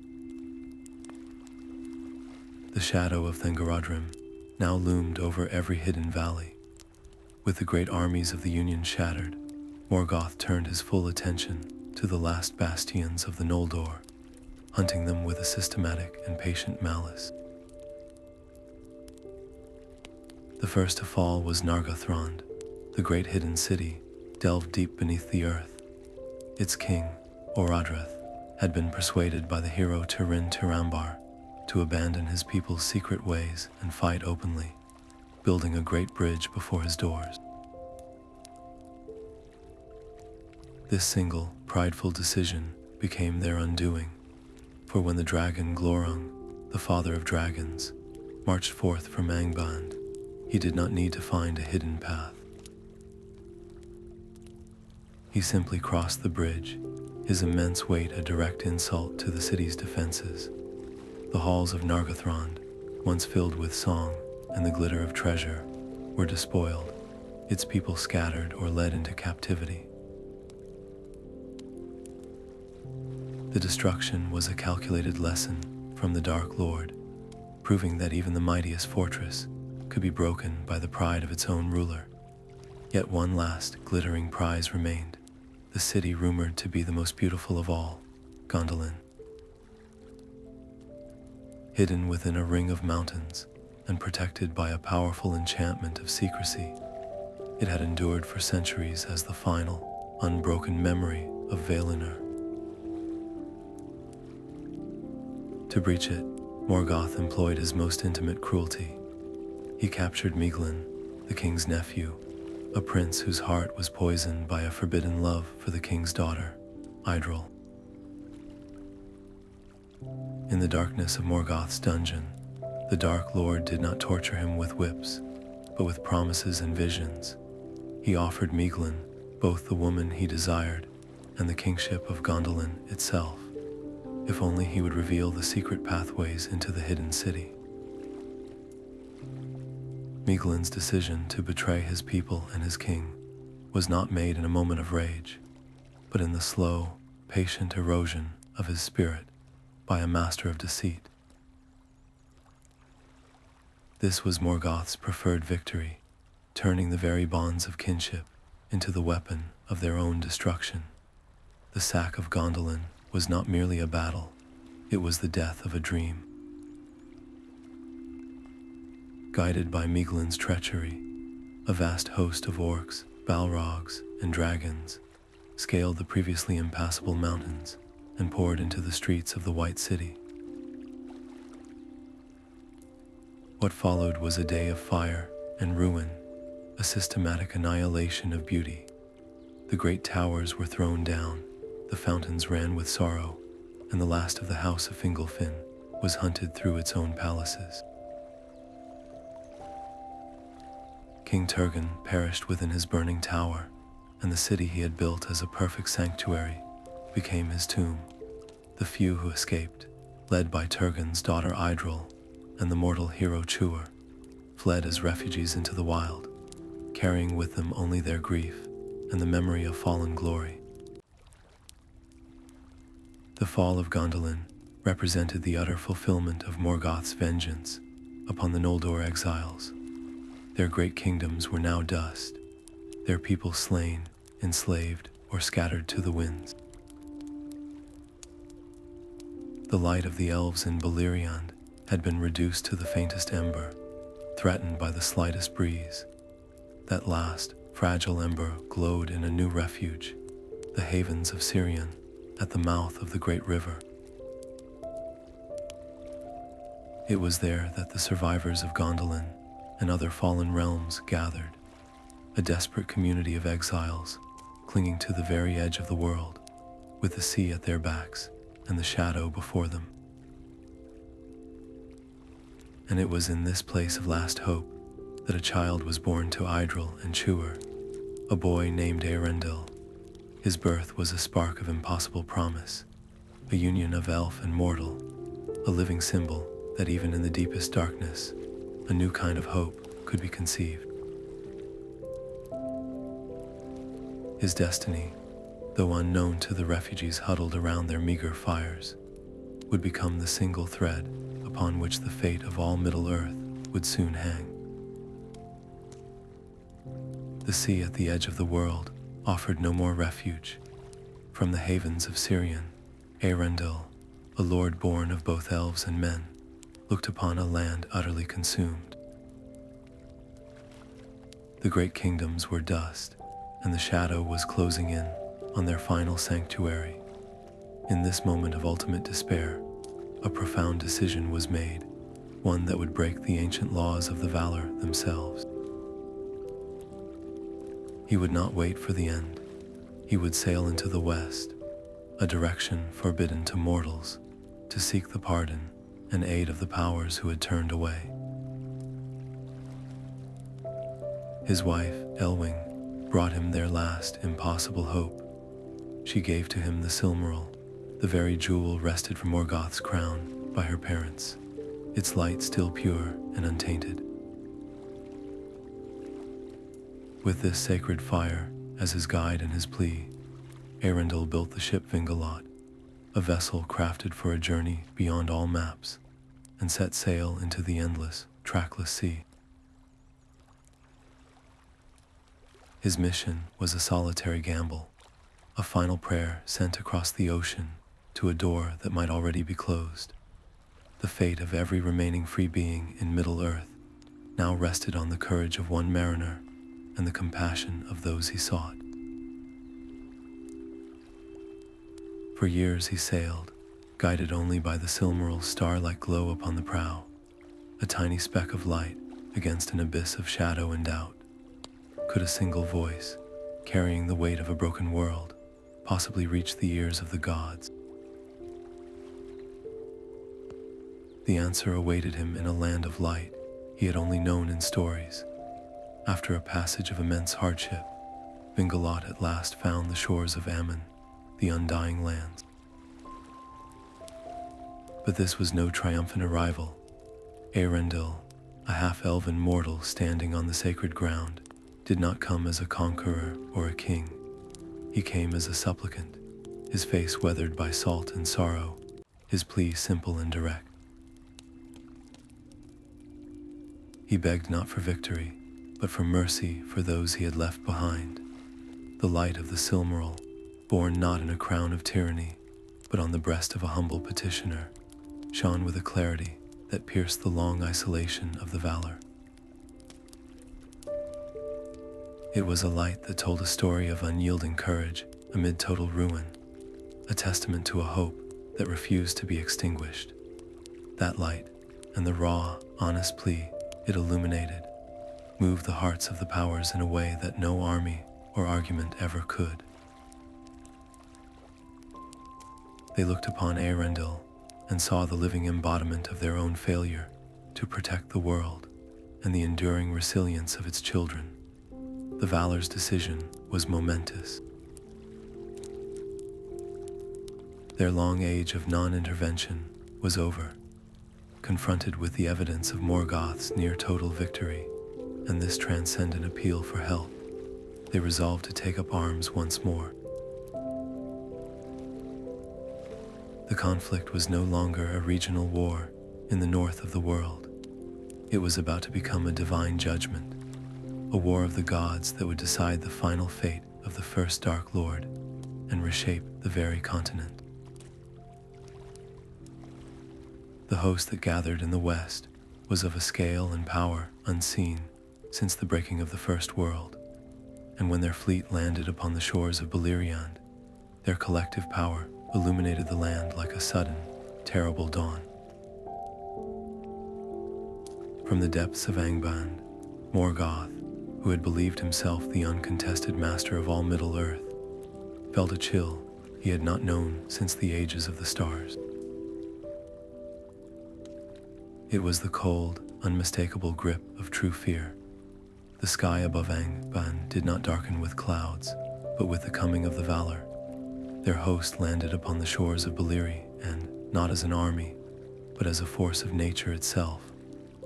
A: The shadow of Thangarodrim now loomed over every hidden valley. With the great armies of the Union shattered, Morgoth turned his full attention to the last bastions of the Noldor, hunting them with a systematic and patient malice. The first to fall was Nargothrond, the great hidden city delved deep beneath the earth. Its king, Orodreth, had been persuaded by the hero Turin-Turambar to abandon his people's secret ways and fight openly, building a great bridge before his doors. This single, prideful decision became their undoing, for when the dragon Glorung, the father of dragons, marched forth from Angband, he did not need to find a hidden path. He simply crossed the bridge, his immense weight a direct insult to the city's defenses. The halls of Nargothrond, once filled with song and the glitter of treasure, were despoiled, its people scattered or led into captivity. The destruction was a calculated lesson from the Dark Lord, proving that even the mightiest fortress could be broken by the pride of its own ruler. Yet one last glittering prize remained, the city rumored to be the most beautiful of all, Gondolin. Hidden within a ring of mountains and protected by a powerful enchantment of secrecy, it had endured for centuries as the final, unbroken memory of Valinor. To breach it, Morgoth employed his most intimate cruelty. He captured Miglin, the king's nephew, a prince whose heart was poisoned by a forbidden love for the king's daughter, Idril. In the darkness of Morgoth's dungeon, the Dark Lord did not torture him with whips, but with promises and visions. He offered Miglin both the woman he desired and the kingship of Gondolin itself, if only he would reveal the secret pathways into the hidden city. Miglin's decision to betray his people and his king was not made in a moment of rage, but in the slow, patient erosion of his spirit by a master of deceit. This was Morgoth's preferred victory, turning the very bonds of kinship into the weapon of their own destruction. The Sack of Gondolin was not merely a battle, it was the death of a dream. Guided by Miglin's treachery, a vast host of orcs, balrogs, and dragons scaled the previously impassable mountains and poured into the streets of the White City. What followed was a day of fire and ruin, a systematic annihilation of beauty. The great towers were thrown down, the fountains ran with sorrow, and the last of the house of Fingolfin was hunted through its own palaces. King Turgon perished within his burning tower, and the city he had built as a perfect sanctuary became his tomb. The few who escaped, led by Turgon's daughter Idril and the mortal hero Tuor, fled as refugees into the wild, carrying with them only their grief and the memory of fallen glory. The fall of Gondolin represented the utter fulfillment of Morgoth's vengeance upon the Noldor exiles. Their great kingdoms were now dust, their people slain, enslaved, or scattered to the winds. The light of the elves in Beleriand had been reduced to the faintest ember, threatened by the slightest breeze. That last, fragile ember glowed in a new refuge, the havens of Sirion, at the mouth of the great river. It was there that the survivors of Gondolin and other fallen realms gathered, a desperate community of exiles clinging to the very edge of the world, with the sea at their backs and the shadow before them. And it was in this place of last hope that a child was born to Idril and Tuor, a boy named Eärendil. His birth was a spark of impossible promise, a union of elf and mortal, a living symbol that even in the deepest darkness, a new kind of hope could be conceived. His destiny, though unknown to the refugees huddled around their meager fires, would become the single thread upon which the fate of all Middle Earth would soon hang. The sea at the edge of the world offered no more refuge. From the havens of Sirion, Eärendil, a lord born of both elves and men, looked upon a land utterly consumed. The great kingdoms were dust, and the shadow was closing in on their final sanctuary. In this moment of ultimate despair, a profound decision was made, one that would break the ancient laws of the Valar themselves. He would not wait for the end. He would sail into the west, a direction forbidden to mortals, to seek the pardon and aid of the powers who had turned away. His wife, Elwing, brought him their last impossible hope. She gave to him the Silmaril, the very jewel wrested from Morgoth's crown by her parents, its light still pure and untainted. With this sacred fire as his guide and his plea, Eärendil built the ship Vingalot, a vessel crafted for a journey beyond all maps, and set sail into the endless, trackless sea. His mission was a solitary gamble, a final prayer sent across the ocean to a door that might already be closed. The fate of every remaining free being in Middle Earth now rested on the courage of one mariner and the compassion of those he sought. For years he sailed, guided only by the Silmaril's star-like glow upon the prow, a tiny speck of light against an abyss of shadow and doubt. Could a single voice, carrying the weight of a broken world, possibly reach the ears of the gods? The answer awaited him in a land of light he had only known in stories. After a passage of immense hardship, Vingalot at last found the shores of Aman, the undying lands. But this was no triumphant arrival. Eärendil, a half-elven mortal standing on the sacred ground, did not come as a conqueror or a king. He came as a supplicant, his face weathered by salt and sorrow, his plea simple and direct. He begged not for victory, but for mercy for those he had left behind. The light of the Silmaril, born not in a crown of tyranny, but on the breast of a humble petitioner, shone with a clarity that pierced the long isolation of the Valar. It was a light that told a story of unyielding courage amid total ruin, a testament to a hope that refused to be extinguished. That light, and the raw, honest plea it illuminated, moved the hearts of the powers in a way that no army or argument ever could. They looked upon Eärendil and saw the living embodiment of their own failure to protect the world and the enduring resilience of its children. The Valar's decision was momentous. Their long age of non-intervention was over. Confronted with the evidence of Morgoth's near-total victory and this transcendent appeal for help, they resolved to take up arms once more. The conflict was no longer a regional war in the north of the world. It was about to become a divine judgment, a war of the gods that would decide the final fate of the first Dark Lord and reshape the very continent. The host that gathered in the west was of a scale and power unseen since the breaking of the First World, and when their fleet landed upon the shores of Beleriand, their collective power illuminated the land like a sudden, terrible dawn. From the depths of Angband, Morgoth, who had believed himself the uncontested master of all Middle Earth, felt a chill he had not known since the ages of the stars. It was the cold, unmistakable grip of true fear. The sky above Angband did not darken with clouds, but with the coming of the Valar. Their host landed upon the shores of Beleri, and, not as an army, but as a force of nature itself,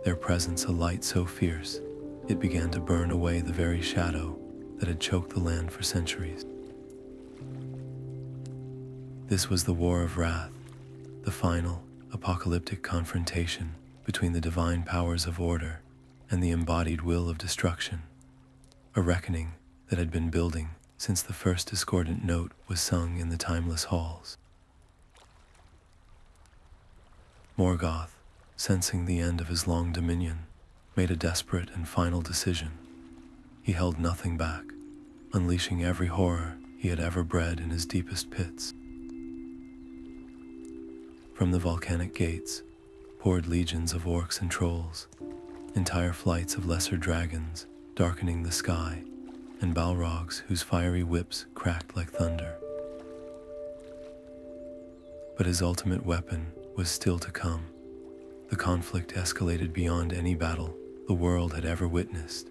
A: their presence a light so fierce, it began to burn away the very shadow that had choked the land for centuries. This was the War of Wrath, the final, apocalyptic confrontation between the divine powers of order and the embodied will of destruction, a reckoning that had been building since the first discordant note was sung in the timeless halls. Morgoth, sensing the end of his long dominion, made a desperate and final decision. He held nothing back, unleashing every horror he had ever bred in his deepest pits. From the volcanic gates poured legions of orcs and trolls, entire flights of lesser dragons darkening the sky, and balrogs whose fiery whips cracked like thunder. But his ultimate weapon was still to come. The conflict escalated beyond any battle the world had ever witnessed.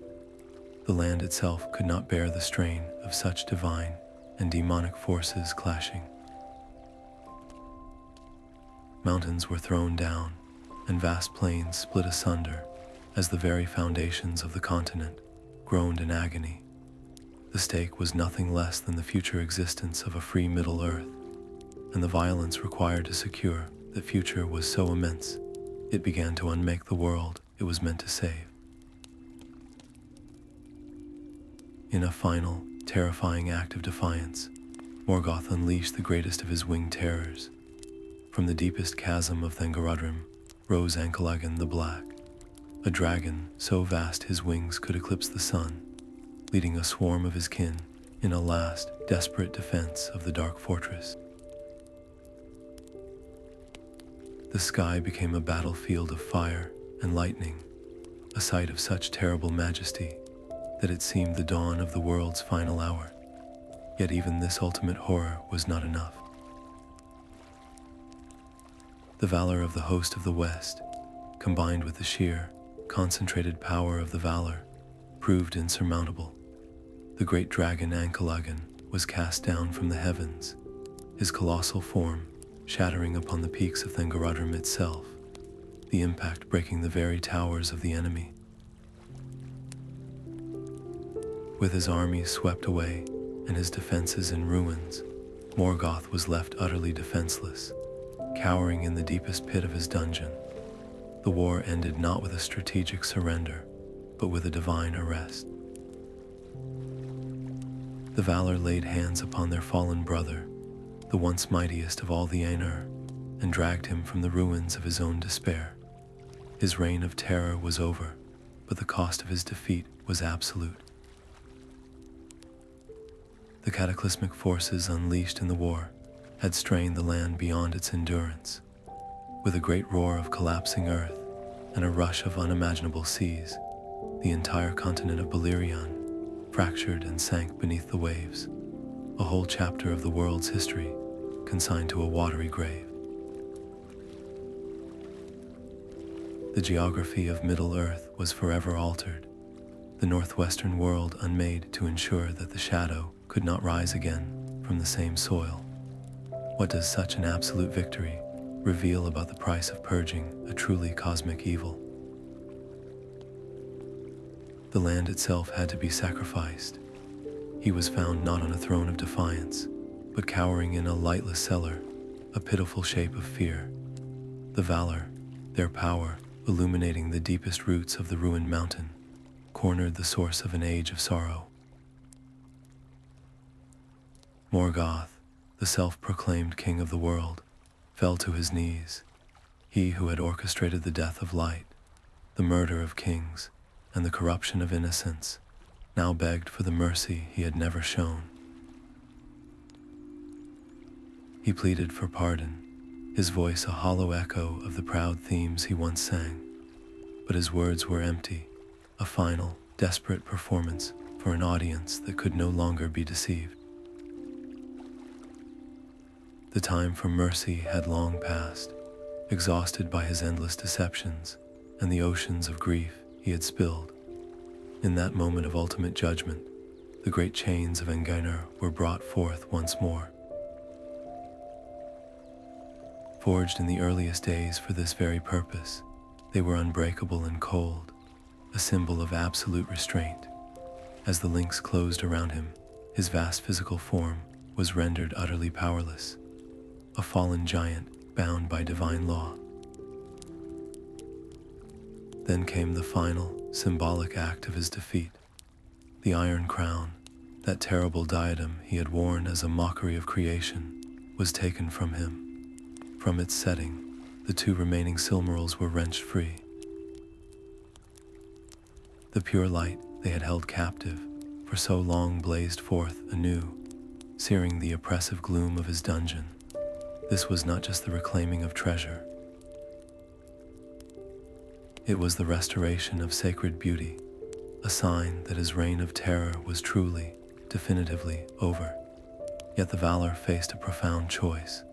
A: The land itself could not bear the strain of such divine and demonic forces clashing. Mountains were thrown down, and vast plains split asunder as the very foundations of the continent groaned in agony. The stake was nothing less than the future existence of a free Middle Earth, and the violence required to secure that future was so immense, it began to unmake the world it was meant to save. In a final, terrifying act of defiance, Morgoth unleashed the greatest of his winged terrors. From the deepest chasm of Thangorodrim rose Ancalagon the Black, a dragon so vast his wings could eclipse the sun, leading a swarm of his kin in a last, desperate defense of the dark fortress. The sky became a battlefield of fire and lightning, a sight of such terrible majesty that it seemed the dawn of the world's final hour. Yet even this ultimate horror was not enough. The valor of the host of the West, combined with the sheer, concentrated power of the Valar, proved insurmountable. The great dragon Ancalagon was cast down from the heavens, his colossal form shattering upon the peaks of Thangorodrim itself, the impact breaking the very towers of the enemy. With his armies swept away and his defenses in ruins, Morgoth was left utterly defenseless, cowering in the deepest pit of his dungeon. The war ended not with a strategic surrender, but with a divine arrest. The Valar laid hands upon their fallen brother, the once mightiest of all the Ainur, and dragged him from the ruins of his own despair. His reign of terror was over, but the cost of his defeat was absolute. The cataclysmic forces unleashed in the war had strained the land beyond its endurance. With a great roar of collapsing earth and a rush of unimaginable seas, the entire continent of Beleriand fractured and sank beneath the waves, a whole chapter of the world's history consigned to a watery grave. The geography of Middle Earth was forever altered, the northwestern world unmade to ensure that the shadow could not rise again from the same soil. What does such an absolute victory reveal about the price of purging a truly cosmic evil? The land itself had to be sacrificed. He was found not on a throne of defiance, but cowering in a lightless cellar, a pitiful shape of fear. The Valar, their power illuminating the deepest roots of the ruined mountain, cornered the source of an age of sorrow. Morgoth, the self-proclaimed king of the world, fell to his knees. He who had orchestrated the death of light, the murder of kings, and the corruption of innocence, now begged for the mercy he had never shown. He pleaded for pardon, his voice a hollow echo of the proud themes he once sang, but his words were empty, a final, desperate performance for an audience that could no longer be deceived. The time for mercy had long passed, exhausted by his endless deceptions and the oceans of grief he had spilled. In that moment of ultimate judgment, the great chains of Ainur were brought forth once more. Forged in the earliest days for this very purpose, they were unbreakable and cold, a symbol of absolute restraint. As the links closed around him, his vast physical form was rendered utterly powerless, a fallen giant bound by divine law. Then came the final, symbolic act of his defeat. The Iron Crown, that terrible diadem he had worn as a mockery of creation, was taken from him. From its setting, the 2 remaining Silmarils were wrenched free. The pure light they had held captive for so long blazed forth anew, searing the oppressive gloom of his dungeon. This was not just the reclaiming of treasure. It was the restoration of sacred beauty, a sign that his reign of terror was truly, definitively over. Yet the Valar faced a profound choice.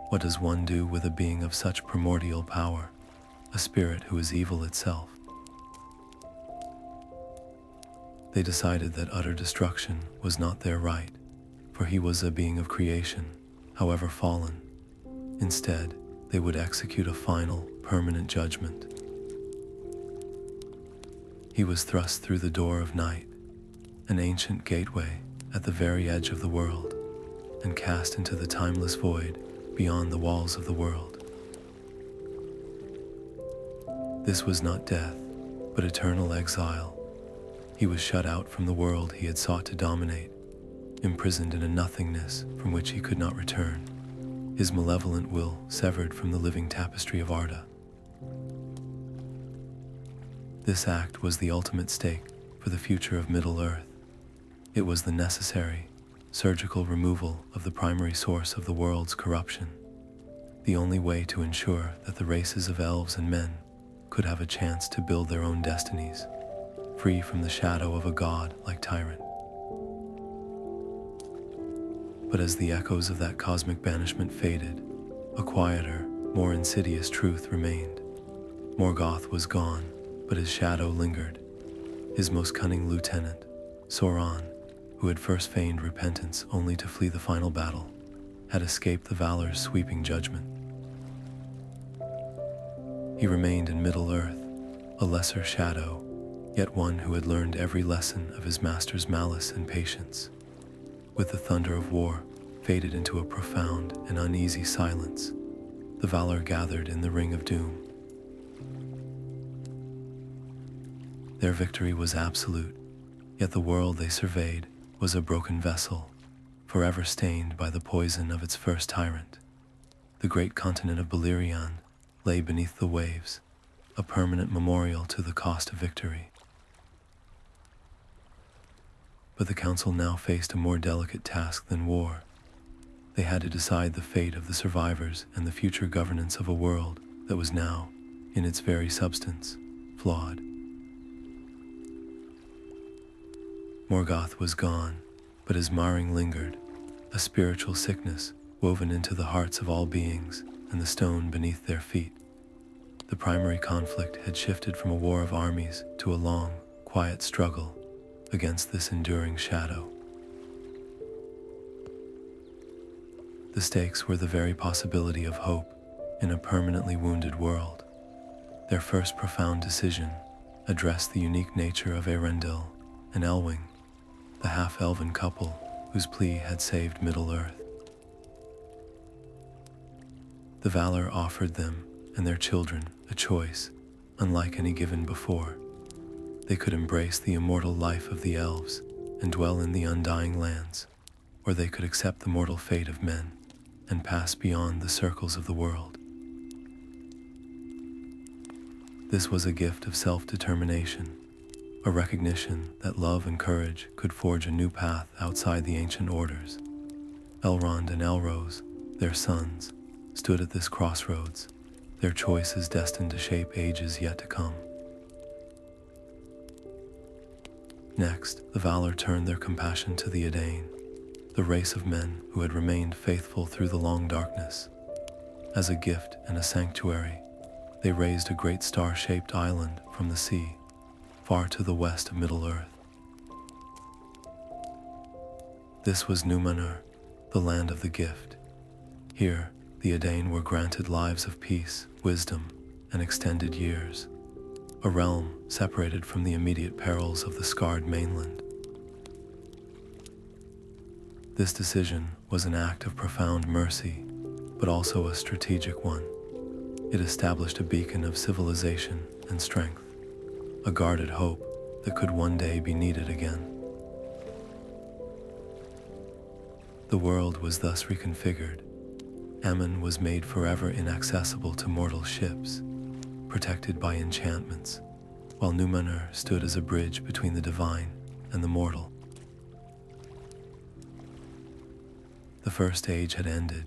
A: What does one do with a being of such primordial power, a spirit who is evil itself? They decided that utter destruction was not their right, for he was a being of creation, however fallen. Instead, they would execute a final, permanent judgment. He was thrust through the door of night, an ancient gateway at the very edge of the world, and cast into the timeless void beyond the walls of the world. This was not death, but eternal exile. He was shut out from the world he had sought to dominate, imprisoned in a nothingness from which he could not return, his malevolent will severed from the living tapestry of Arda. This act was the ultimate stake for the future of Middle Earth. It was the necessary, surgical removal of the primary source of the world's corruption, the only way to ensure that the races of elves and men could have a chance to build their own destinies, free from the shadow of a god-like tyrant. But as the echoes of that cosmic banishment faded, a quieter, more insidious truth remained. Morgoth was gone, but his shadow lingered. His most cunning lieutenant, Sauron, who had first feigned repentance only to flee the final battle, had escaped the Valar's sweeping judgment. He remained in Middle Earth, a lesser shadow, yet one who had learned every lesson of his master's malice and patience. With the thunder of war faded into a profound and uneasy silence, the Valar gathered in the Ring of Doom. Their victory was absolute, yet the world they surveyed was a broken vessel, forever stained by the poison of its first tyrant. The great continent of Beleriand lay beneath the waves, a permanent memorial to the cost of victory. But the council now faced a more delicate task than war. They had to decide the fate of the survivors and the future governance of a world that was now, in its very substance, flawed. Morgoth was gone, but his marring lingered, a spiritual sickness woven into the hearts of all beings and the stone beneath their feet. The primary conflict had shifted from a war of armies to a long, quiet struggle against this enduring shadow. The stakes were the very possibility of hope in a permanently wounded world. Their first profound decision addressed the unique nature of Eärendil and Elwing, the half-elven couple whose plea had saved Middle-earth. The Valar offered them and their children a choice unlike any given before. They could embrace the immortal life of the elves and dwell in the undying lands, or they could accept the mortal fate of men and pass beyond the circles of the world. This was a gift of self-determination, a recognition that love and courage could forge a new path outside the ancient orders. Elrond and Elros, their sons, stood at this crossroads, their choices destined to shape ages yet to come. Next, the Valar turned their compassion to the Edain, the race of men who had remained faithful through the long darkness. As a gift and a sanctuary, they raised a great star-shaped island from the sea, far to the west of Middle-earth. This was Numenor, the land of the gift. Here, the Edain were granted lives of peace, wisdom, and extended years, a realm separated from the immediate perils of the scarred mainland. This decision was an act of profound mercy, but also a strategic one. It established a beacon of civilization and strength, a guarded hope that could one day be needed again. The world was thus reconfigured, Aman was made forever inaccessible to mortal ships, protected by enchantments, while Numenor stood as a bridge between the divine and the mortal. The First Age had ended,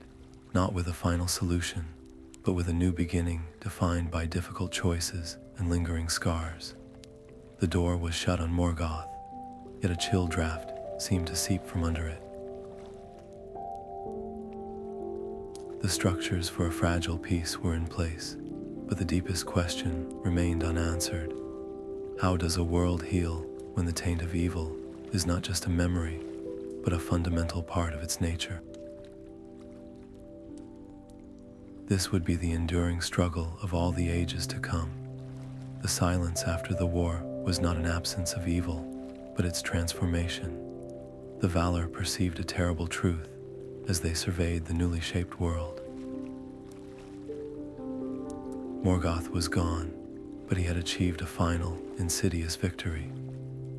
A: not with a final solution, but with a new beginning defined by difficult choices and lingering scars. The door was shut on Morgoth, yet a chill draft seemed to seep from under it. The structures for a fragile peace were in place, but the deepest question remained unanswered. How does a world heal when the taint of evil is not just a memory, but a fundamental part of its nature? This would be the enduring struggle of all the ages to come. The silence after the war was not an absence of evil, but its transformation. The Valar perceived a terrible truth as they surveyed the newly shaped world. Morgoth was gone, but he had achieved a final, insidious victory,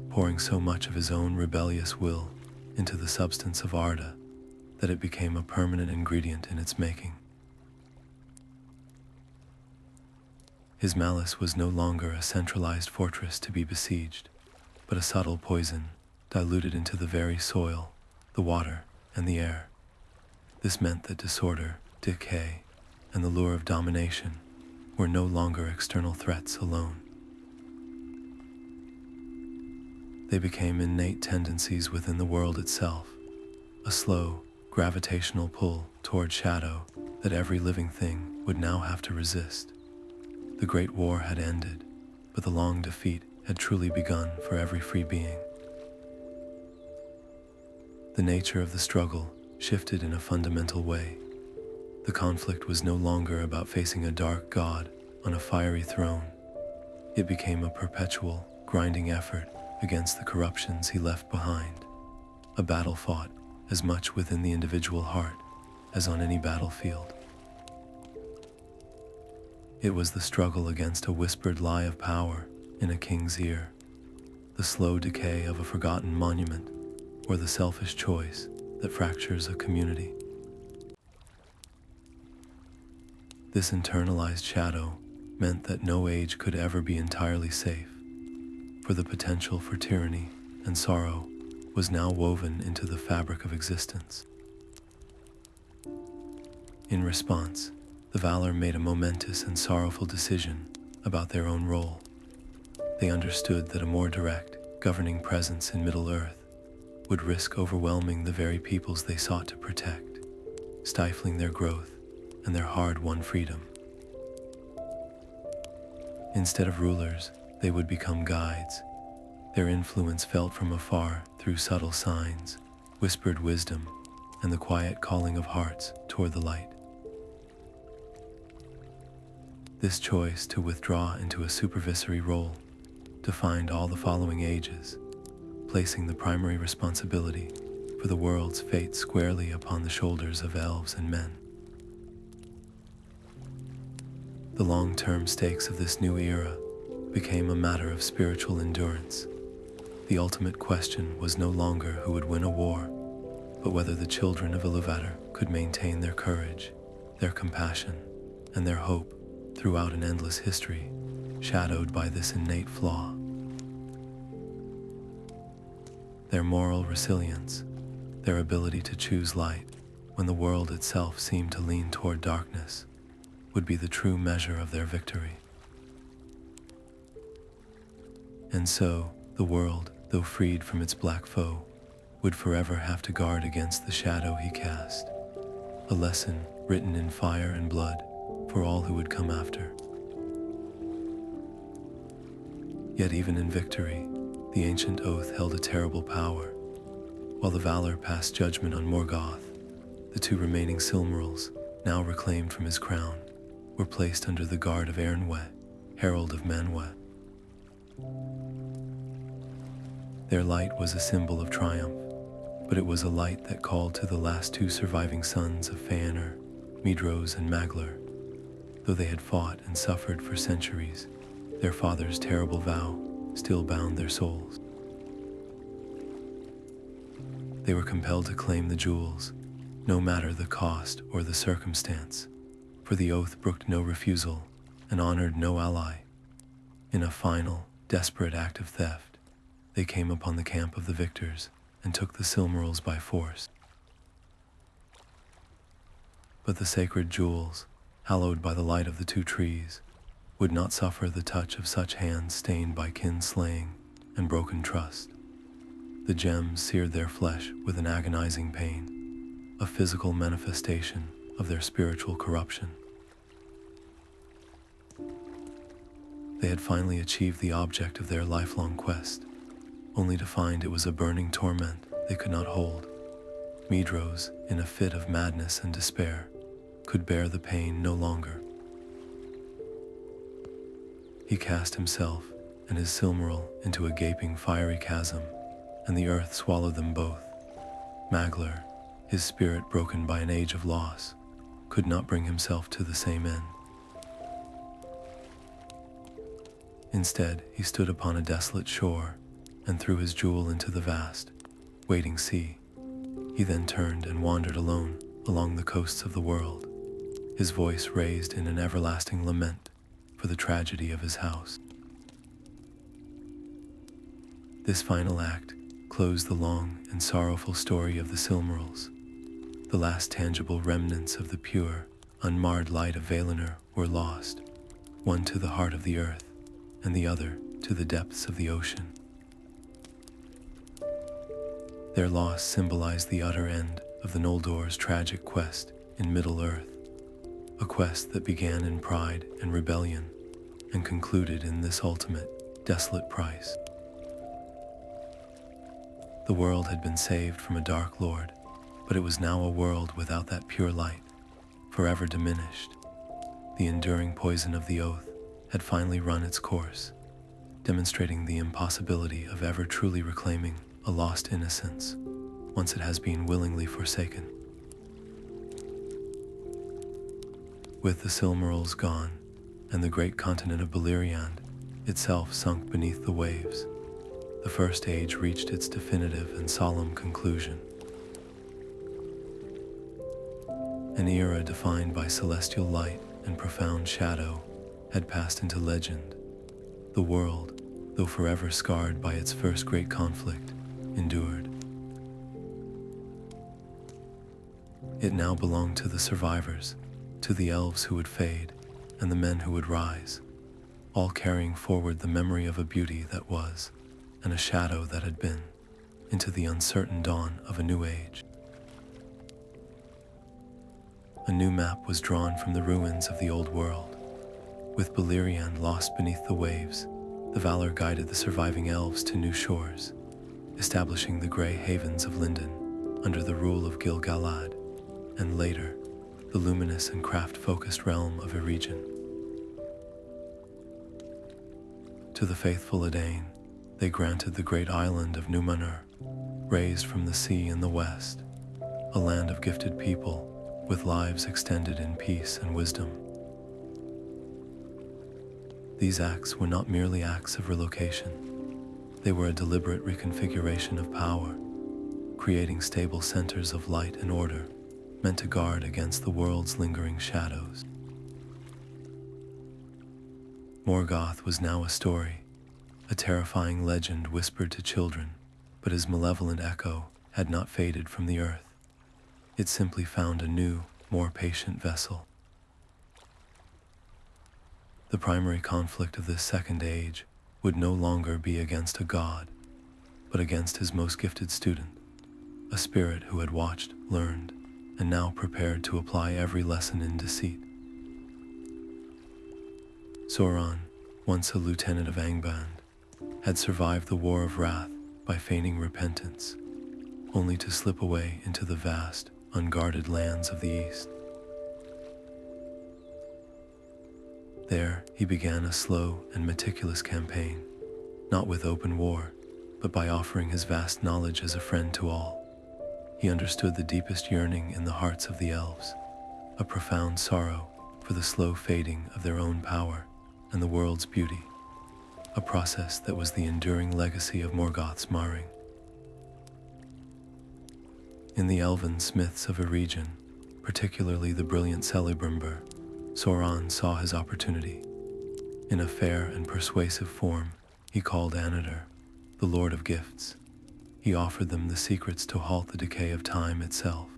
A: pouring so much of his own rebellious will into the substance of Arda that it became a permanent ingredient in its making. His malice was no longer a centralized fortress to be besieged, but a subtle poison diluted into the very soil, the water, and the air. This meant that disorder, decay, and the lure of domination were no longer external threats alone. They became innate tendencies within the world itself, a slow, gravitational pull toward shadow that every living thing would now have to resist. The Great War had ended, but the long defeat had truly begun for every free being. The nature of the struggle shifted in a fundamental way. The conflict was no longer about facing a dark god on a fiery throne. It became a perpetual, grinding effort against the corruptions he left behind, a battle fought as much within the individual heart as on any battlefield. It was the struggle against a whispered lie of power in a king's ear, the slow decay of a forgotten monument, or the selfish choice that fractures a community. This internalized shadow meant that no age could ever be entirely safe, for the potential for tyranny and sorrow was now woven into the fabric of existence. In response, the Valar made a momentous and sorrowful decision about their own role. They understood that a more direct, governing presence in Middle Earth would risk overwhelming the very peoples they sought to protect, stifling their growth and their hard-won freedom. Instead of rulers, they would become guides, their influence felt from afar through subtle signs, whispered wisdom, and the quiet calling of hearts toward the light. This choice to withdraw into a supervisory role defined all the following ages, placing the primary responsibility for the world's fate squarely upon the shoulders of elves and men. The long-term stakes of this new era became a matter of spiritual endurance. The ultimate question was no longer who would win a war, but whether the children of Iluvatar could maintain their courage, their compassion, and their hope throughout an endless history, shadowed by this innate flaw. Their moral resilience, their ability to choose light when the world itself seemed to lean toward darkness, would be the true measure of their victory. And so, the world, though freed from its black foe, would forever have to guard against the shadow he cast, a lesson written in fire and blood for all who would come after. Yet even in victory, the ancient oath held a terrible power. While the Valar passed judgment on Morgoth, the two remaining Silmarils, now reclaimed from his crown, were placed under the guard of Eärnwe, Herald of Manwë. Their light was a symbol of triumph, but it was a light that called to the last two surviving sons of Fëanor, Maedhros and Maglar. Though they had fought and suffered for centuries, their father's terrible vow still bound their souls. They were compelled to claim the jewels, no matter the cost or the circumstance, for the oath brooked no refusal and honored no ally. In a final, desperate act of theft, they came upon the camp of the victors and took the Silmarils by force. But the sacred jewels, hallowed by the light of the two trees, would not suffer the touch of such hands stained by kin-slaying and broken trust. The gems seared their flesh with an agonizing pain, a physical manifestation of their spiritual corruption. They had finally achieved the object of their lifelong quest, only to find it was a burning torment they could not hold. Maedhros, in a fit of madness and despair, could bear the pain no longer. He cast himself and his Silmaril into a gaping fiery chasm, and the earth swallowed them both. Maglar, his spirit broken by an age of loss, could not bring himself to the same end. Instead, he stood upon a desolate shore and threw his jewel into the vast, waiting sea. He then turned and wandered alone along the coasts of the world, his voice raised in an everlasting lament for the tragedy of his house. This final act closed the long and sorrowful story of the Silmarils. The last tangible remnants of the pure, unmarred light of Valinor were lost, one to the heart of the earth, and the other to the depths of the ocean. Their loss symbolized the utter end of the Noldor's tragic quest in Middle Earth, a quest that began in pride and rebellion and concluded in this ultimate, desolate price. The world had been saved from a dark lord, but it was now a world without that pure light, forever diminished. The enduring poison of the oath had finally run its course, demonstrating the impossibility of ever truly reclaiming a lost innocence once it has been willingly forsaken. With the Silmarils gone, and the great continent of Beleriand itself sunk beneath the waves, the First Age reached its definitive and solemn conclusion. An era defined by celestial light and profound shadow had passed into legend. The world, though forever scarred by its first great conflict, endured. It now belonged to the survivors, to the elves who would fade, and the men who would rise, all carrying forward the memory of a beauty that was, and a shadow that had been, into the uncertain dawn of a new age. A new map was drawn from the ruins of the old world. With Beleriand lost beneath the waves, the Valar guided the surviving elves to new shores, establishing the grey havens of Lindon under the rule of Gil-galad, and later, the luminous and craft-focused realm of Eregion. To the faithful Edain, they granted the great island of Numenor, raised from the sea in the west, a land of gifted people with lives extended in peace and wisdom. These acts were not merely acts of relocation. They were a deliberate reconfiguration of power, creating stable centers of light and order, meant to guard against the world's lingering shadows. Morgoth was now a story, a terrifying legend whispered to children, but his malevolent echo had not faded from the earth. It simply found a new, more patient vessel. The primary conflict of this second age would no longer be against a god, but against his most gifted student, a spirit who had watched, learned, and now prepared to apply every lesson in deceit. Sauron, once a lieutenant of Angband, had survived the War of Wrath by feigning repentance, only to slip away into the vast, unguarded lands of the East. There, he began a slow and meticulous campaign, not with open war, but by offering his vast knowledge as a friend to all. He understood the deepest yearning in the hearts of the elves, a profound sorrow for the slow fading of their own power and the world's beauty, a process that was the enduring legacy of Morgoth's Marring. In the elven smiths of a region, particularly the brilliant Celebrimbor, Sauron saw his opportunity. In a fair and persuasive form, he called Ainur, the Lord of Gifts. He offered them the secrets to halt the decay of time itself.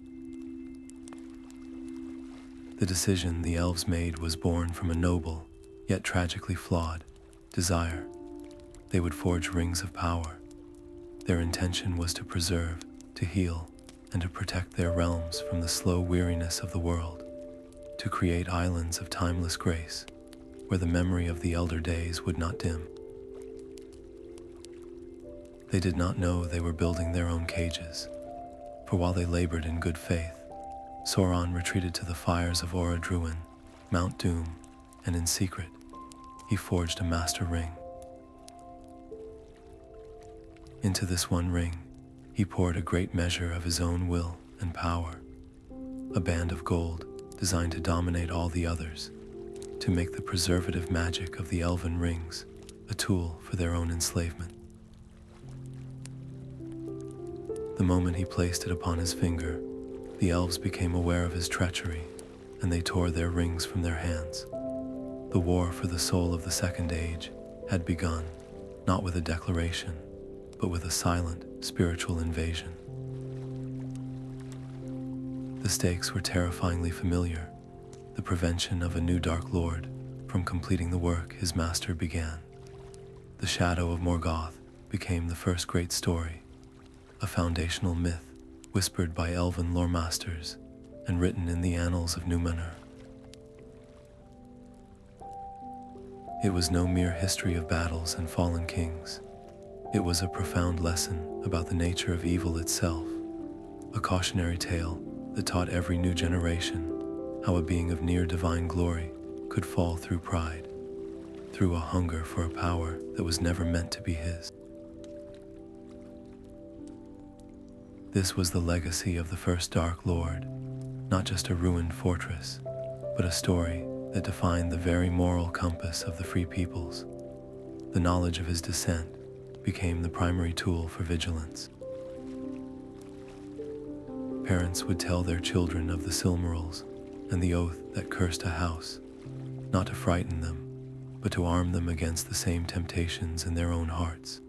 A: The decision the elves made was born from a noble, yet tragically flawed, desire. They would forge rings of power. Their intention was to preserve, to heal, and to protect their realms from the slow weariness of the world, to create islands of timeless grace, where the memory of the elder days would not dim. They did not know they were building their own cages, for while they labored in good faith, Sauron retreated to the fires of Orodruin, Mount Doom, and in secret, he forged a master ring. Into this one ring, he poured a great measure of his own will and power, a band of gold designed to dominate all the others, to make the preservative magic of the elven rings a tool for their own enslavement. The moment he placed it upon his finger, the elves became aware of his treachery, and they tore their rings from their hands. The war for the soul of the Second Age had begun, not with a declaration, but with a silent, spiritual invasion. The stakes were terrifyingly familiar, the prevention of a new Dark Lord from completing the work his master began. The Shadow of Morgoth became the first great story, a foundational myth whispered by elven lore masters and written in the annals of Numenor. It was no mere history of battles and fallen kings. It was a profound lesson about the nature of evil itself, a cautionary tale that taught every new generation how a being of near divine glory could fall through pride, through a hunger for a power that was never meant to be his. This was the legacy of the first Dark Lord, not just a ruined fortress, but a story that defined the very moral compass of the free peoples. The knowledge of his descent became the primary tool for vigilance. Parents would tell their children of the Silmarils and the oath that cursed a house, not to frighten them, but to arm them against the same temptations in their own hearts.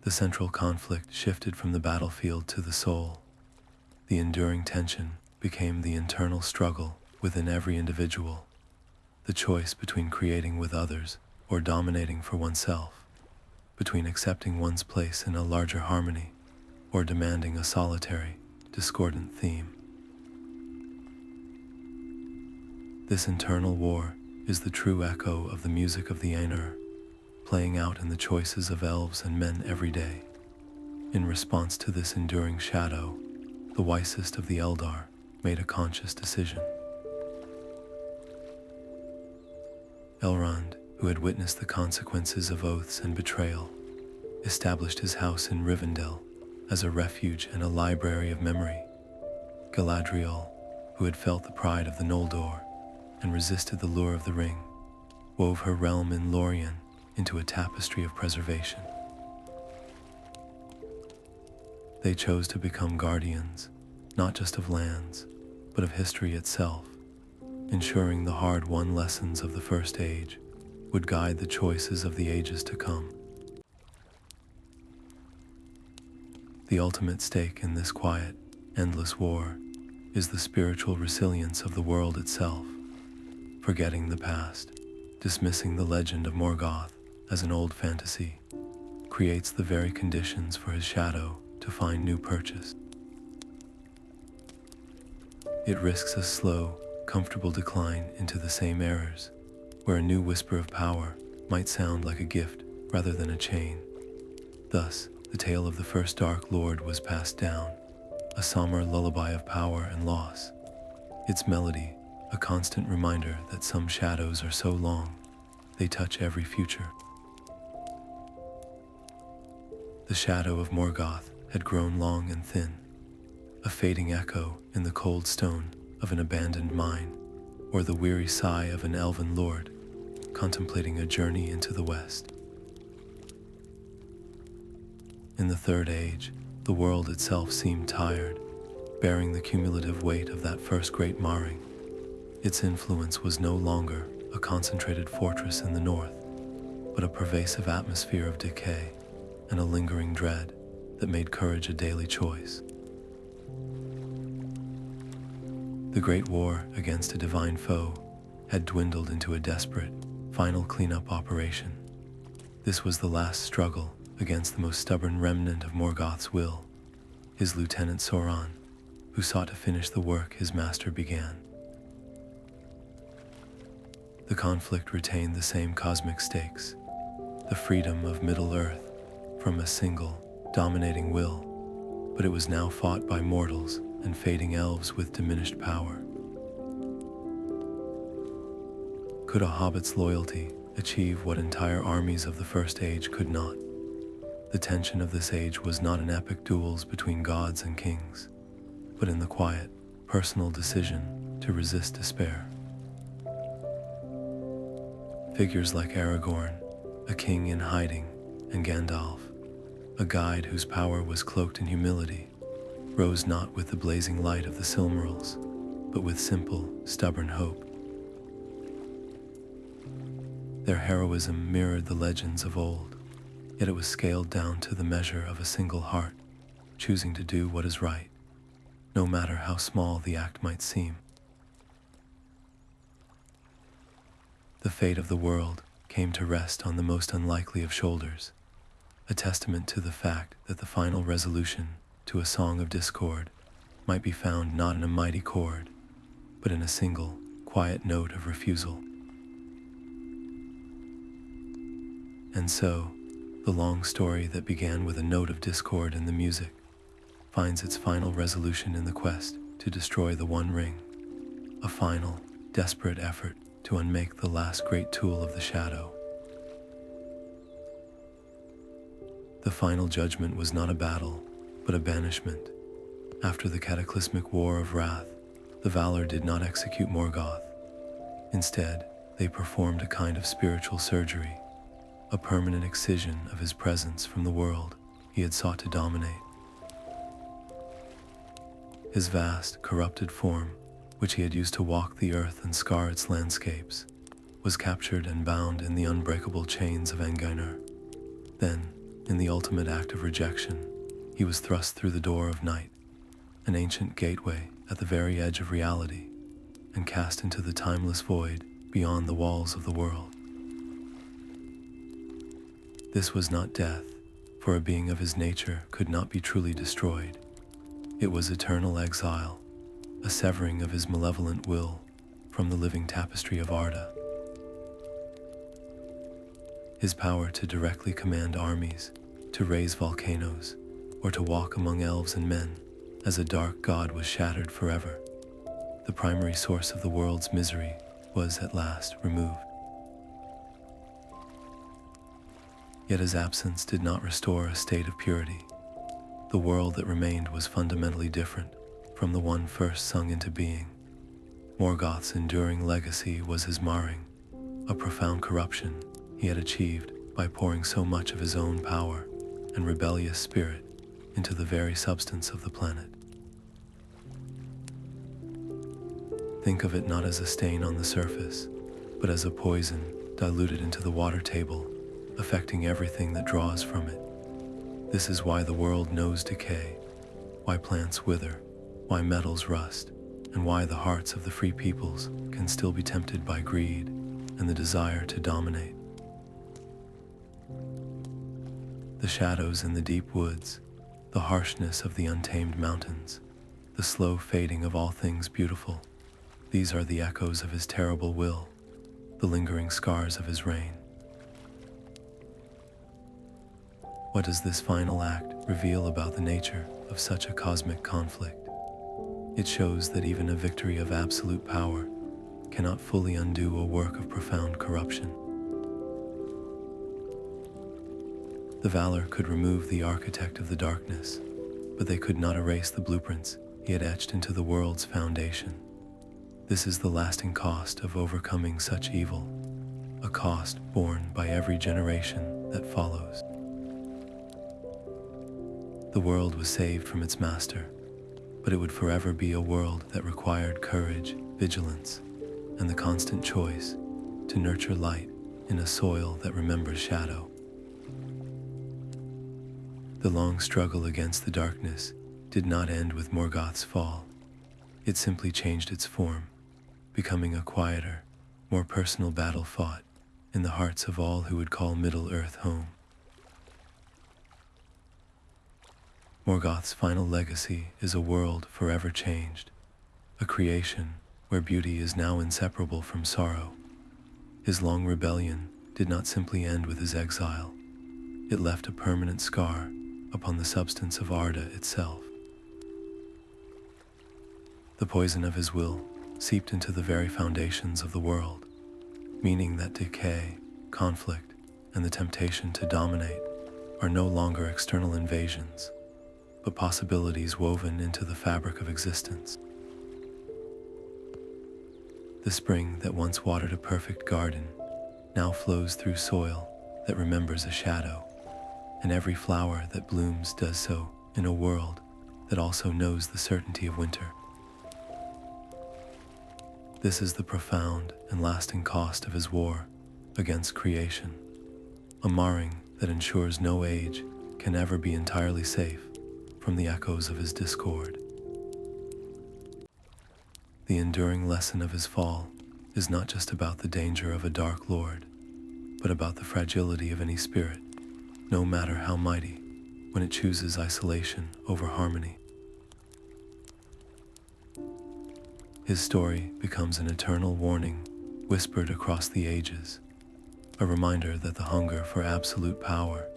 A: The central conflict shifted from the battlefield to the soul. The enduring tension became the internal struggle within every individual, the choice between creating with others or dominating for oneself, between accepting one's place in a larger harmony or demanding a solitary, discordant theme. This internal war is the true echo of the music of the Ainur, playing out in the choices of elves and men every day. In response to this enduring shadow, the wisest of the Eldar made a conscious decision. Elrond, who had witnessed the consequences of oaths and betrayal, established his house in Rivendell as a refuge and a library of memory. Galadriel, who had felt the pride of the Noldor and resisted the lure of the ring, wove her realm in Lorien into a tapestry of preservation. They chose to become guardians, not just of lands, but of history itself, ensuring the hard-won lessons of the First Age would guide the choices of the ages to come. The ultimate stake in this quiet, endless war is the spiritual resilience of the world itself. Forgetting the past, dismissing the legend of Morgoth as an old fantasy, creates the very conditions for his shadow to find new purchase. It risks a slow, comfortable decline into the same errors, where a new whisper of power might sound like a gift rather than a chain. Thus, the tale of the first Dark Lord was passed down, a somber lullaby of power and loss. Its melody, a constant reminder that some shadows are so long, they touch every future. The shadow of Morgoth had grown long and thin, a fading echo in the cold stone of an abandoned mine, or the weary sigh of an elven lord contemplating a journey into the west. In the Third Age, The world itself seemed tired, bearing the cumulative weight of that first great marring. Its influence was no longer a concentrated fortress in the north, but a pervasive atmosphere of decay and a lingering dread that made courage a daily choice. The Great War against a divine foe had dwindled into a desperate, final cleanup operation. This was the last struggle against the most stubborn remnant of Morgoth's will, his lieutenant Sauron, who sought to finish the work his master began. The conflict retained the same cosmic stakes, the freedom of Middle Earth from a single, dominating will, but it was now fought by mortals and fading elves with diminished power. Could a hobbit's loyalty achieve what entire armies of the First Age could not? The tension of this age was not in epic duels between gods and kings, but in the quiet, personal decision to resist despair. Figures like Aragorn, a king in hiding, and Gandalf, a guide whose power was cloaked in humility, rose not with the blazing light of the Silmarils, but with simple, stubborn hope. Their heroism mirrored the legends of old, yet it was scaled down to the measure of a single heart, choosing to do what is right, no matter how small the act might seem. The fate of the world came to rest on the most unlikely of shoulders, a testament to the fact that the final resolution to a song of discord might be found not in a mighty chord, but in a single, quiet note of refusal. And so, the long story that began with a note of discord in the music finds its final resolution in the quest to destroy the One Ring, a final, desperate effort to unmake the last great tool of the shadow. The final judgment was not a battle, but a banishment. After the cataclysmic war of wrath, the Valar did not execute Morgoth. Instead, they performed a kind of spiritual surgery, a permanent excision of his presence from the world he had sought to dominate. His vast, corrupted form, which he had used to walk the earth and scar its landscapes, was captured and bound in the unbreakable chains of Ainur. Then, in the ultimate act of rejection, he was thrust through the door of night, an ancient gateway at the very edge of reality, and cast into the timeless void beyond the walls of the world. This was not death, for a being of his nature could not be truly destroyed. It was eternal exile, a severing of his malevolent will from the living tapestry of Arda. His power to directly command armies, to raise volcanoes, or to walk among elves and men as a dark god was shattered forever. The primary source of the world's misery was at last removed. Yet his absence did not restore a state of purity. The world that remained was fundamentally different from the one first sung into being. Morgoth's enduring legacy was his marring, a profound corruption he had achieved by pouring so much of his own power and rebellious spirit into the very substance of the planet. Think of it not as a stain on the surface, but as a poison diluted into the water table, affecting everything that draws from it. This is why the world knows decay, why plants wither, why metals rust, and why the hearts of the free peoples can still be tempted by greed and the desire to dominate. The shadows in the deep woods, the harshness of the untamed mountains, the slow fading of all things beautiful, these are the echoes of his terrible will, the lingering scars of his reign. What does this final act reveal about the nature of such a cosmic conflict? It shows that even a victory of absolute power cannot fully undo a work of profound corruption. The Valar could remove the architect of the darkness, but they could not erase the blueprints he had etched into the world's foundation. This is the lasting cost of overcoming such evil, a cost borne by every generation that follows. The world was saved from its master, but it would forever be a world that required courage, vigilance, and the constant choice to nurture light in a soil that remembers shadow. The long struggle against the darkness did not end with Morgoth's fall. It simply changed its form, becoming a quieter, more personal battle fought in the hearts of all who would call Middle Earth home. Morgoth's final legacy is a world forever changed, a creation where beauty is now inseparable from sorrow. His long rebellion did not simply end with his exile. It left a permanent scar upon the substance of Arda itself. The poison of his will seeped into the very foundations of the world, meaning that decay, conflict, and the temptation to dominate are no longer external invasions, but possibilities woven into the fabric of existence. The spring that once watered a perfect garden now flows through soil that remembers a shadow, and every flower that blooms does so in a world that also knows the certainty of winter. This is the profound and lasting cost of his war against creation, a marring that ensures no age can ever be entirely safe from the echoes of his discord. The enduring lesson of his fall is not just about the danger of a dark lord, but about the fragility of any spirit, no matter how mighty, when it chooses isolation over harmony. His story becomes an eternal warning whispered across the ages, a reminder that the hunger for absolute power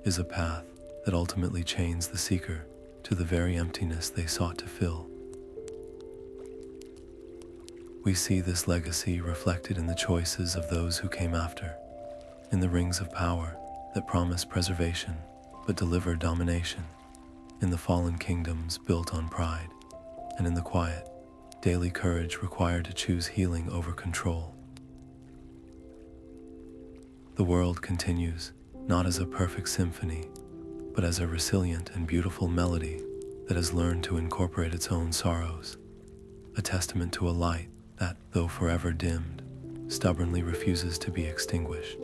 A: is a path that ultimately chains the seeker to the very emptiness they sought to fill. We see this legacy reflected in the choices of those who came after, in the rings of power that promise preservation but deliver domination, in the fallen kingdoms built on pride, and in the quiet, daily courage required to choose healing over control. The world continues, not as a perfect symphony, but as a resilient and beautiful melody that has learned to incorporate its own sorrows, a testament to a light that, though forever dimmed, stubbornly refuses to be extinguished.